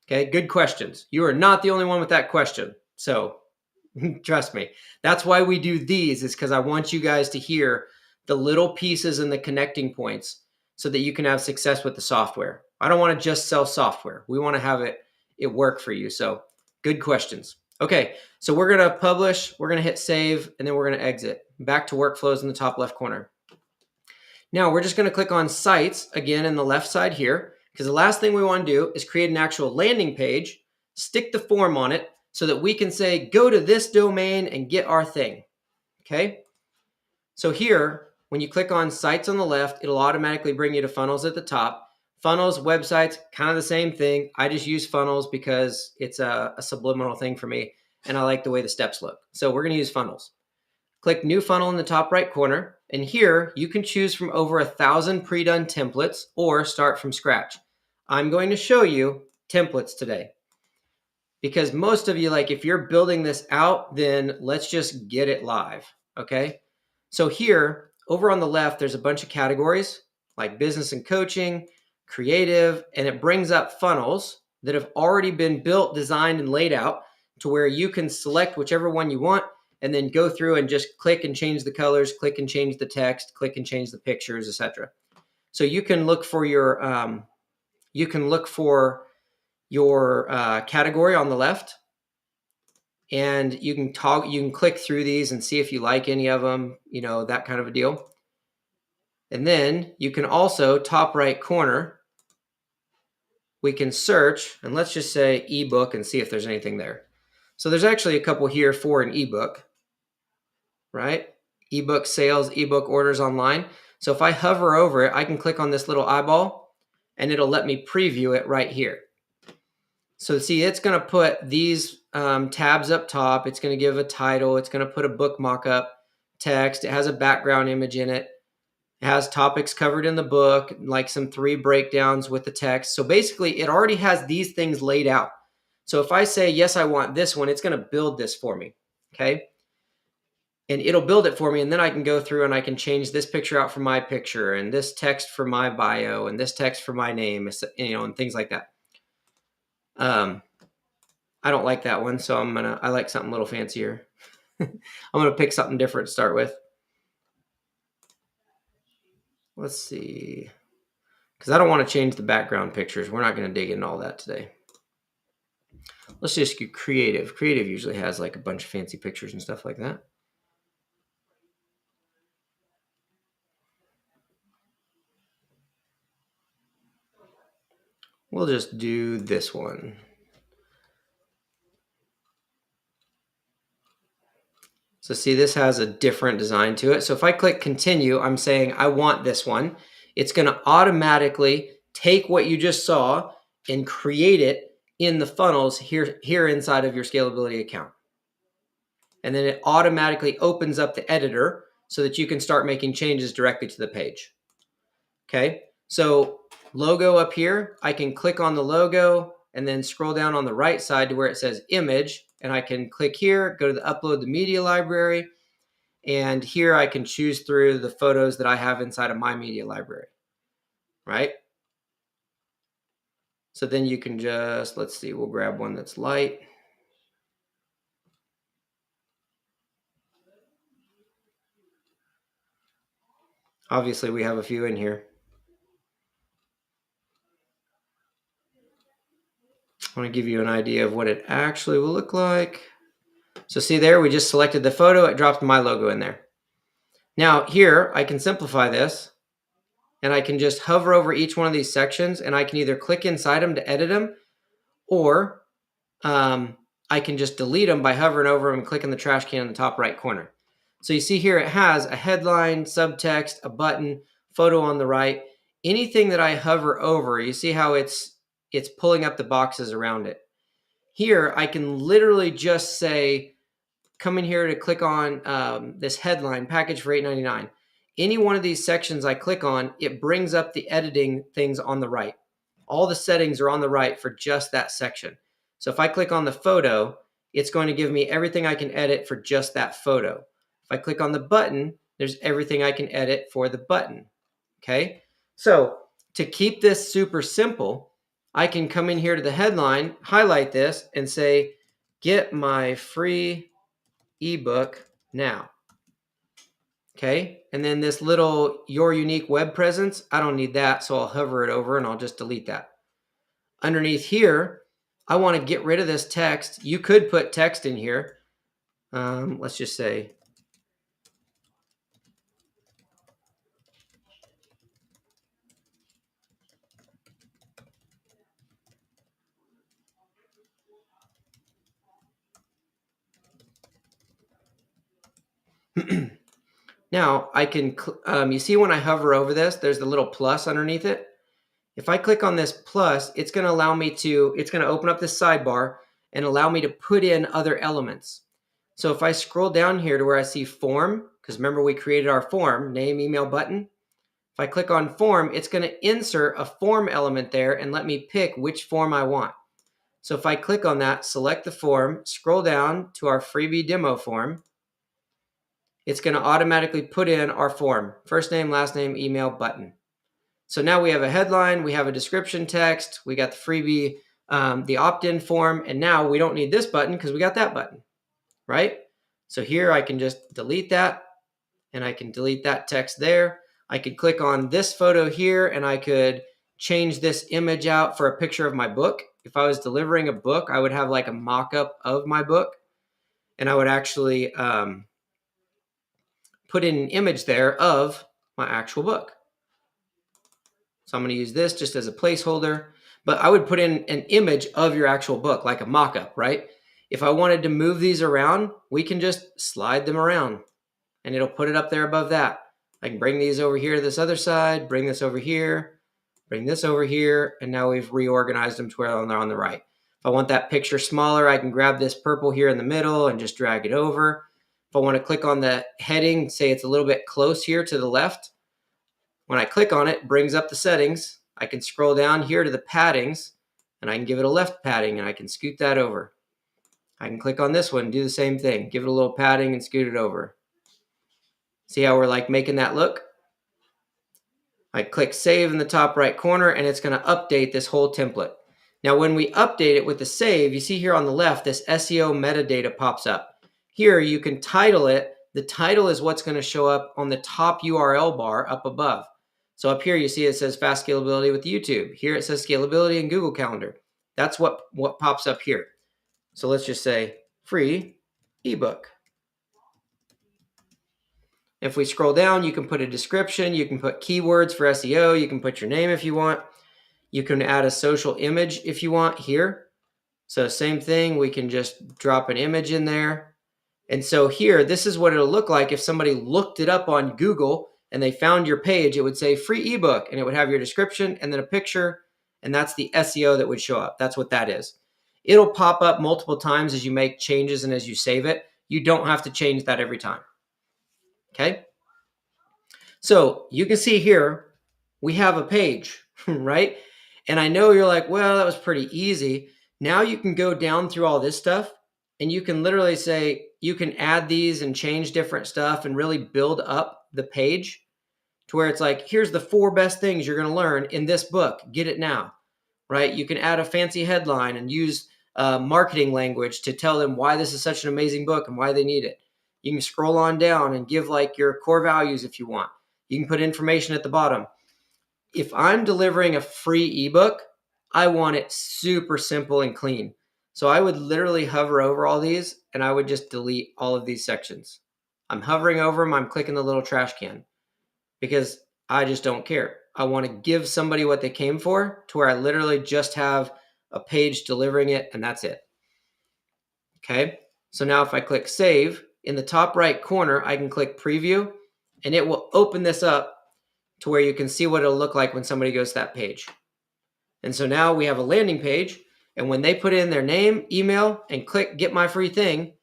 Okay, good questions. You are not the only one with that question. So trust me. That's why we do these, is because I want you guys to hear the little pieces and the connecting points so that you can have success with the software. I don't want to just sell software. We want to have it work for you. So good questions. Okay, so we're going to publish, we're going to hit save, and then we're going to exit. Back to workflows in the top left corner. Now we're just going to click on sites again in the left side here, because the last thing we want to do is create an actual landing page, stick the form on it so that we can say, go to this domain and get our thing. Okay. So here, when you click on sites on the left, it'll automatically bring you to funnels at the top. Funnels, websites, kind of the same thing. I just use funnels because it's a subliminal thing for me, and I like the way the steps look. So we're going to use funnels. Click new funnel in the top right corner. And here you can choose from over 1,000 pre-done templates or start from scratch. I'm going to show you templates today because most of you, like if you're building this out, then let's just get it live. Okay. So here over on the left, there's a bunch of categories like business and coaching, creative, and it brings up funnels that have already been built, designed, and laid out to where you can select whichever one you want and then go through and just click and change the colors, click and change the text, click and change the pictures, etc. So you can look for your category on the left, and you can click through these and see if you like any of them, that kind of a deal. And then you can also, top right corner, we can search, and let's just say ebook and see if there's anything there. So there's actually a couple here for an ebook, right? Ebook sales, ebook orders online. So if I hover over it, I can click on this little eyeball and it'll let me preview it right here. So see, it's going to put these tabs up top. It's going to give a title. It's going to put a book mock-up text. It has a background image in it. It has topics covered in the book, like some 3 breakdowns with the text. So basically, it already has these things laid out. So if I say, yes, I want this one, it's going to build this for me, okay? And it'll build it for me, and then I can go through and I can change this picture out for my picture, and this text for my bio, and this text for my name, and things like that. I don't like that one, so I like something a little fancier. I'm gonna pick something different to start with. Let's see, because I don't want to change the background pictures. We're not gonna dig into all that today. Let's just do creative. Creative usually has like a bunch of fancy pictures and stuff like that. We'll just do this one. So see, this has a different design to it. So if I click continue, I'm saying I want this one. It's going to automatically take what you just saw and create it in the funnels here inside of your scalability account. And then it automatically opens up the editor so that you can start making changes directly to the page. Okay, so logo up here, I can click on the logo and then scroll down on the right side to where it says image, and I can click here, go to the upload the media library, and here I can choose through the photos that I have inside of my media library, right? So then you can just, let's see, we'll grab one that's light. Obviously, we have a few in here. I want to give you an idea of what it actually will look like. So see there, we just selected the photo. It dropped my logo in there. Now here, I can simplify this, and I can just hover over each one of these sections, and I can either click inside them to edit them, or I can just delete them by hovering over them and clicking the trash can in the top right corner. So you see here, it has a headline, subtext, a button, photo on the right. Anything that I hover over, you see how it's pulling up the boxes around it. Here, I can literally just say, come in here to click on this headline, package for $8.99. Any one of these sections I click on, it brings up the editing things on the right. All the settings are on the right for just that section. So if I click on the photo, it's going to give me everything I can edit for just that photo. If I click on the button, there's everything I can edit for the button. Okay, so to keep this super simple, I can come in here to the headline, highlight this, and say, get my free ebook now. Okay, and then this little your unique web presence, I don't need that, so I'll hover it over and I'll just delete that. Underneath here, I want to get rid of this text. You could put text in here. Let's just say now I can, you see when I hover over this, there's the little plus underneath it. If I click on this plus, it's going to allow me to, it's going to open up this sidebar and allow me to put in other elements. So if I scroll down here to where I see form, because remember we created our form, name, email, button. If I click on form, it's going to insert a form element there and let me pick which form I want. So if I click on that, select the form, scroll down to our freebie demo form, it's going to automatically put in our form, first name, last name, email, button. So now we have a headline, we have a description text, we got the freebie, the opt-in form, and now we don't need this button because we got that button, right? So here I can just delete that, and I can delete that text there. I could click on this photo here, and I could change this image out for a picture of my book. If I was delivering a book, I would have like a mock-up of my book, and I would actually put in an image there of my actual book. So I'm going to use this just as a placeholder, but I would put in an image of your actual book, like a mock-up, right? If I wanted to move these around, we can just slide them around and it'll put it up there above that. I can bring these over here to this other side, bring this over here, bring this over here, and now we've reorganized them to where they're on the right. If I want that picture smaller, I can grab this purple here in the middle and just drag it over. If I want to click on the heading, say it's a little bit close here to the left, when I click on it, it brings up the settings. I can scroll down here to the paddings, and I can give it a left padding, and I can scoot that over. I can click on this one, do the same thing, give it a little padding and scoot it over. See how we're like making that look? I click save in the top right corner, and it's going to update this whole template. Now, when we update it with the save, you see here on the left, this SEO metadata pops up. Here, you can title it. The title is what's going to show up on the top URL bar up above. So up here, you see it says fast scalability with YouTube. Here it says scalability in Google Calendar. That's what pops up here. So let's just say free ebook. If we scroll down, you can put a description. You can put keywords for SEO. You can put your name if you want. You can add a social image if you want here. So same thing, we can just drop an image in there. And so here, this is what it'll look like if somebody looked it up on Google and they found your page. It would say free ebook, and it would have your description and then a picture, and that's the SEO that would show up. That's what that is. It'll pop up multiple times as you make changes and as you save it. You don't have to change that every time. Okay? So you can see here, we have a page, right? And I know you're like, well, that was pretty easy. Now you can go down through all this stuff and you can literally say, you can add these and change different stuff and really build up the page to where it's like, here's the 4 best things you're going to learn in this book. Get it now, right? You can add a fancy headline and use marketing language to tell them why this is such an amazing book and why they need it. You can scroll on down and give like your core values if you want. You can put information at the bottom. If I'm delivering a free ebook, I want it super simple and clean. So I would literally hover over all these and I would just delete all of these sections. I'm hovering over them, I'm clicking the little trash can because I just don't care. I want to give somebody what they came for to where I literally just have a page delivering it and that's it. Okay, so now if I click save, in the top right corner, I can click preview and it will open this up to where you can see what it'll look like when somebody goes to that page. And so now we have a landing page, and when they put in their name, email, and click get my free thing,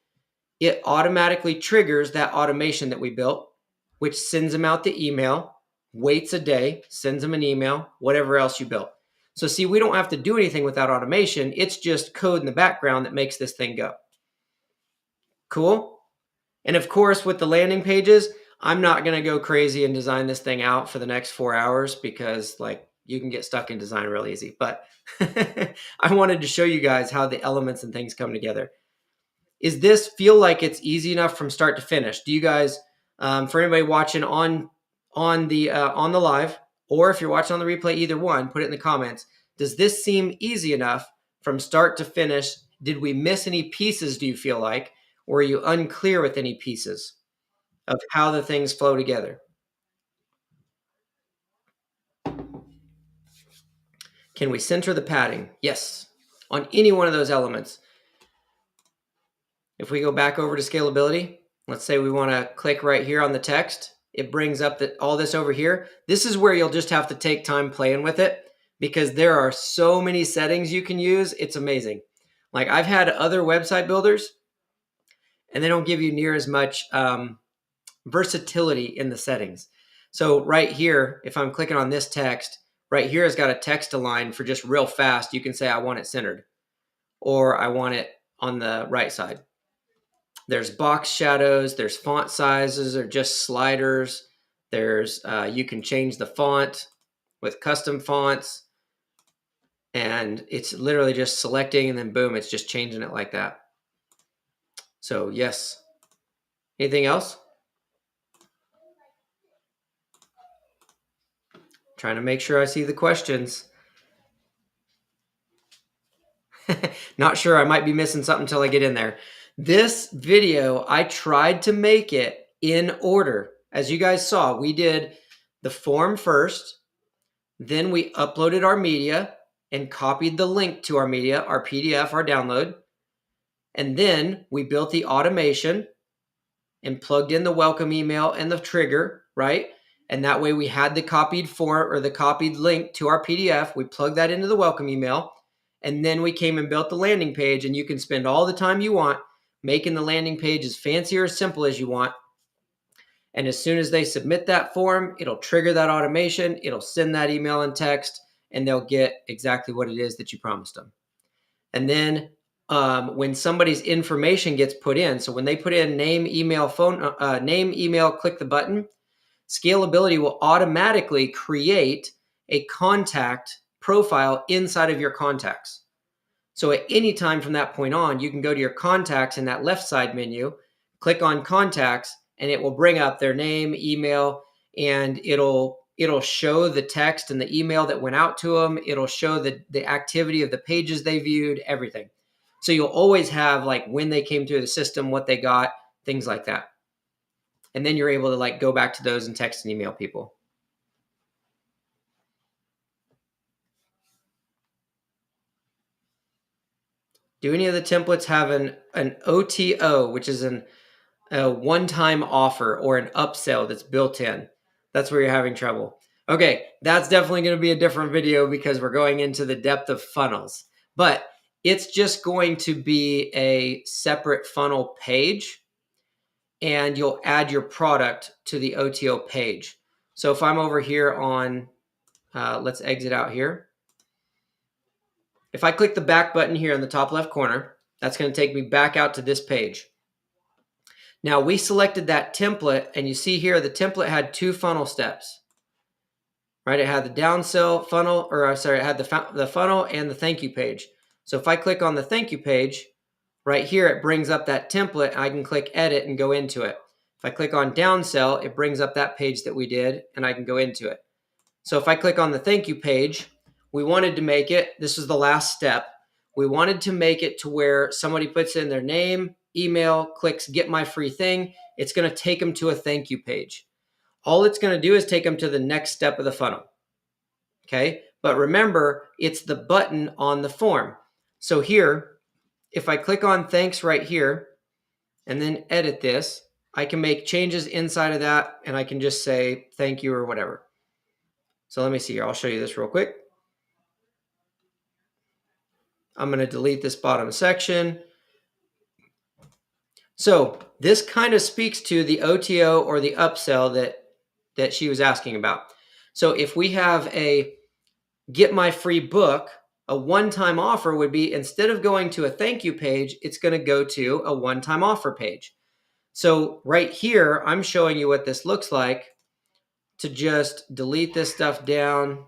it automatically triggers that automation that we built, which sends them out the email, waits a day, sends them an email, whatever else you built. So see, we don't have to do anything without automation. It's just code in the background that makes this thing go. Cool? And of course, with the landing pages, I'm not going to go crazy and design this thing out for the next 4 hours because like you can get stuck in design real easy. But I wanted to show you guys how the elements and things come together. Is this feel like it's easy enough from start to finish? Do you guys, for anybody watching on the live, or if you're watching on the replay, either one, put it in the comments. Does this seem easy enough from start to finish? Did we miss any pieces, do you feel like? Or are you unclear with any pieces of how the things flow together? Can we center the padding? Yes, on any one of those elements. If we go back over to scalability, let's say we want to click right here on the text. It brings up all this over here. This is where you'll just have to take time playing with it because there are so many settings you can use. It's amazing. Like I've had other website builders and they don't give you near as much versatility in the settings. So right here, if I'm clicking on this text, right here has got a text align for just real fast. You can say, I want it centered or I want it on the right side. There's box shadows, there's font sizes or just sliders. There's, you can change the font with custom fonts and it's literally just selecting and then boom, it's just changing it like that. So yes. Anything else? Trying to make sure I see the questions. Not sure, I might be missing something until I get in there. This video, I tried to make it in order. As you guys saw, we did the form first, then we uploaded our media and copied the link to our media, our PDF, our download. And then we built the automation and plugged in the welcome email and the trigger, right? And that way we had the copied form or the copied link to our PDF. We plugged that into the welcome email. And then we came and built the landing page, and you can spend all the time you want making the landing page as fancy or as simple as you want. And as soon as they submit that form, it'll trigger that automation. It'll send that email and text, and they'll get exactly what it is that you promised them. And then when somebody's information gets put in, so when they put in name, email, phone, name, email, click the button, Scalability will automatically create a contact profile inside of your contacts. So at any time from that point on, you can go to your contacts in that left side menu, click on contacts, and it will bring up their name, email, and it'll show the text and the email that went out to them. It'll show the activity of the pages they viewed, everything. So you'll always have like when they came through the system, what they got, things like that. And then you're able to like go back to those and text and email people. Do any of the templates have an OTO, which is a one-time offer or an upsell that's built in? That's where you're having trouble. Okay, that's definitely going to be a different video because we're going into the depth of funnels. But it's just going to be a separate funnel page, and you'll add your product to the OTO page. So if I'm over here on, let's exit out here. If I click the back button here in the top left corner, that's going to take me back out to this page. Now we selected that template, and you see here the template had 2 funnel steps, right? It had the downsell funnel, or sorry, it had the funnel and the thank you page. So if I click on the thank you page, right here it brings up that template. I can click edit and go into it. If I click on downsell, it brings up that page that we did, and I can go into it. So if I click on the thank you page, we wanted to make it, this is the last step, we wanted to make it to where somebody puts in their name, email, clicks get my free thing. It's going to take them to a thank you page. All it's going to do is take them to the next step of the funnel. Okay, but remember, it's the button on the form. So here, if I click on thanks right here and then edit this, I can make changes inside of that, and I can just say thank you or whatever. So let me see here. I'll show you this real quick. I'm going to delete this bottom section. So this kind of speaks to the OTO or the upsell that she was asking about. So if we have a get my free book, a one-time offer would be, instead of going to a thank you page, it's going to go to a one-time offer page. So right here, I'm showing you what this looks like to just delete this stuff down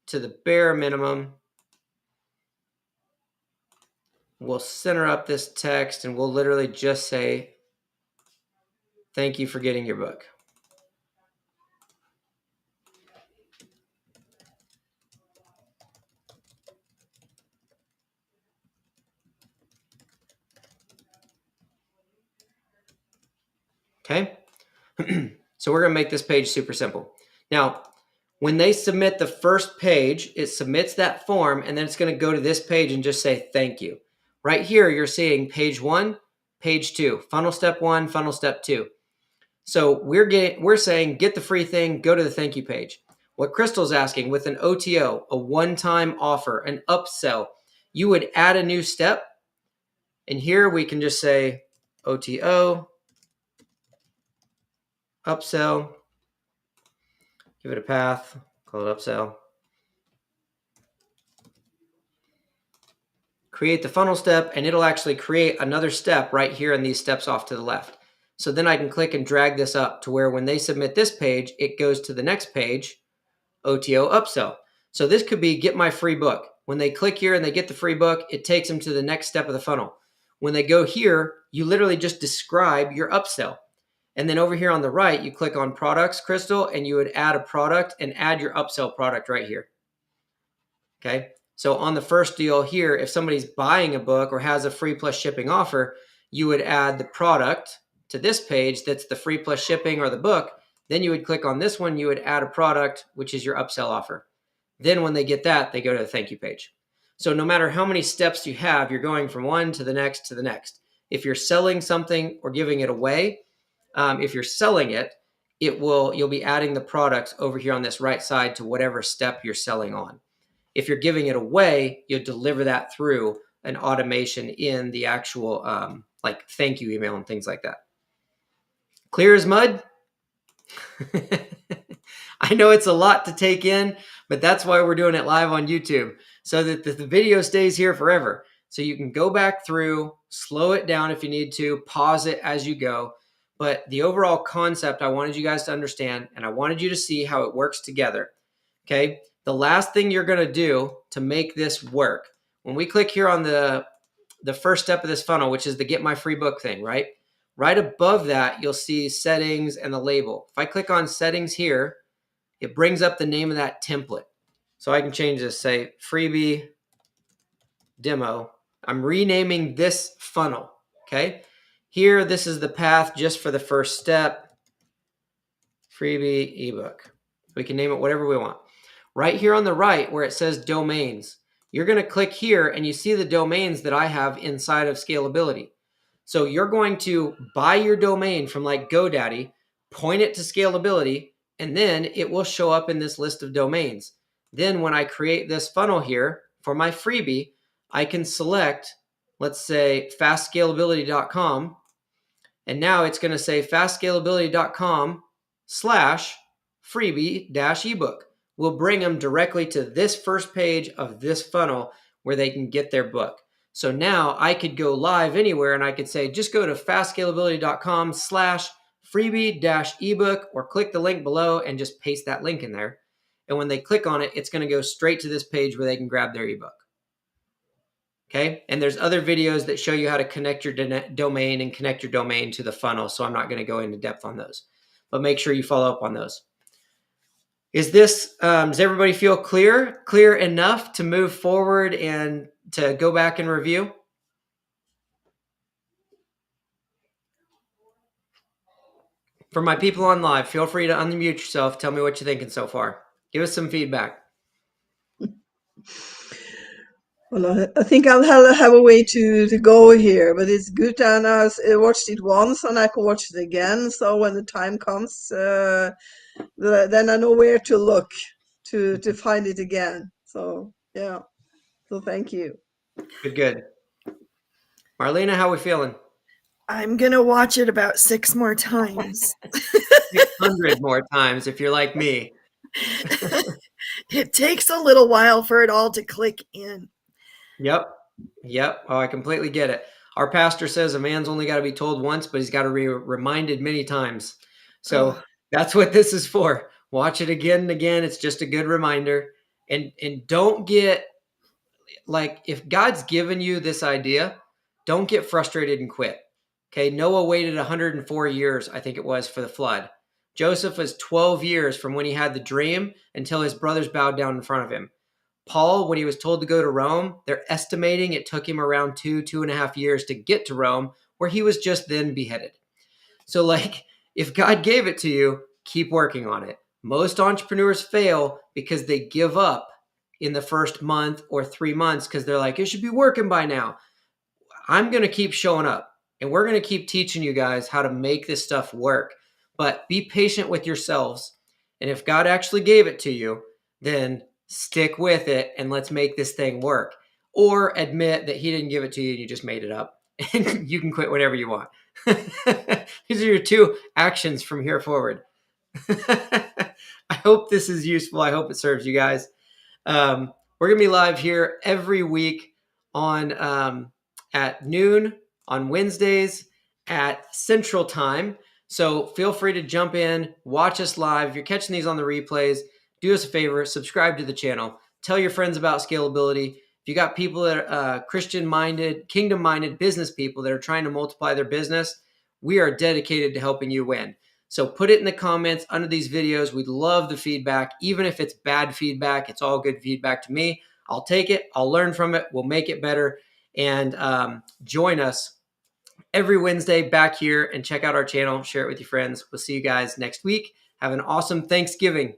to the bare minimum. We'll center up this text, and we'll literally just say, thank you for getting your book. Okay, so we're going to make this page super simple. Now, when they submit the first page, it submits that form, and then it's going to go to this page and just say thank you. Right here, you're seeing page 1, page 2, funnel step 1, funnel step 2. So we're saying get the free thing, go to the thank you page. What Crystal's asking, with an OTO, a one-time offer, an upsell, you would add a new step, and here we can just say OTO, upsell, give it a path, call it upsell. Create the funnel step, and it'll actually create another step right here in these steps off to the left. So then I can click and drag this up to where when they submit this page, it goes to the next page, OTO upsell. So this could be get my free book. When they click here and they get the free book, it takes them to the next step of the funnel. When they go here, you literally just describe your upsell. And then over here on the right, you click on products, Crystal, and you would add a product and add your upsell product right here. Okay. So on the first deal here, if somebody's buying a book or has a free plus shipping offer, you would add the product to this page that's the free plus shipping or the book. Then you would click on this one, you would add a product, which is your upsell offer. Then when they get that, they go to the thank you page. So no matter how many steps you have, you're going from one to the next to the next. If you're selling something or giving it away, if you're selling it, you'll be adding the products over here on this right side to whatever step you're selling on. If you're giving it away, you'll deliver that through an automation in the actual like thank you email and things like that. Clear as mud? I know it's a lot to take in, but that's why we're doing it live on YouTube, so that the video stays here forever. So you can go back through, slow it down if you need to, pause it as you go. But the overall concept I wanted you guys to understand, and I wanted you to see how it works together. Okay, the last thing you're going to do to make this work, when we click here on the first step of this funnel, which is the get my free book thing, right? Right above that, you'll see settings and the label. If I click on settings here, it brings up the name of that template. So I can change this, say Freebie demo. I'm renaming this funnel, okay? Here, this is the path just for the first step, Freebie ebook. We can name it whatever we want. Right here on the right where it says domains, you're going to click here and you see the domains that I have inside of Scalability. So you're going to buy your domain from like GoDaddy, point it to Scalability, and then it will show up in this list of domains. Then when I create this funnel here for my freebie, I can select, let's say, fastscalability.com. And now it's going to say fastscalability.com/freebie-ebook. We'll bring them directly to this first page of this funnel where they can get their book. So now I could go live anywhere and I could say, just go to fastscalability.com/freebie-ebook or click the link below and just paste that link in there. And when they click on it, it's going to go straight to this page where they can grab their ebook. Okay. And there's other videos that show you how to connect your domain and connect your domain to the funnel. So I'm not going to go into depth on those, but make sure you follow up on those. Is this, does everybody feel clear enough to move forward and to go back and review? For my people on live, feel free to unmute yourself. Tell me what you're thinking so far. Give us some feedback. Well, I think I'll have a way to go here, but it's good. And I watched it once and I can watch it again. So when the time comes, then I know where to look to find it again. So yeah, so thank you. Good. Marlena, how are we feeling? I'm going to watch it about 6 more times. 600 more times if you're like me. It takes a little while for it all to click in. Yep. Oh, I completely get it. Our pastor says a man's only got to be told once, but he's got to be reminded many times. So that's what this is for. Watch it again and again. It's just a good reminder. And don't get, like, if God's given you this idea, don't get frustrated and quit. Okay. Noah waited 104 years, I think it was, for the flood. Joseph was 12 years from when he had the dream until his brothers bowed down in front of him. Paul, when he was told to go to Rome, they're estimating it took him around 2.5 years to get to Rome, where he was just then beheaded. So, like, if God gave it to you, keep working on it. Most entrepreneurs fail because they give up in the first month or 3 months because they're like, it should be working by now. I'm going to keep showing up, and we're going to keep teaching you guys how to make this stuff work. But be patient with yourselves. And if God actually gave it to you, then stick with it and let's make this thing work. Or admit that he didn't give it to you and you just made it up. And you can quit whenever you want. These are your 2 actions from here forward. I hope this is useful. I hope it serves you guys. We're going to be live here every week on at noon on Wednesdays at Central Time. So feel free to jump in, watch us live. If you're catching these on the replays, do us a favor, subscribe to the channel. Tell your friends about scalability. If you got people that are Christian-minded, kingdom-minded business people that are trying to multiply their business, we are dedicated to helping you win. So put it in the comments under these videos. We'd love the feedback. Even if it's bad feedback, it's all good feedback to me. I'll take it. I'll learn from it. We'll make it better. And join us every Wednesday back here and check out our channel. Share it with your friends. We'll see you guys next week. Have an awesome Thanksgiving.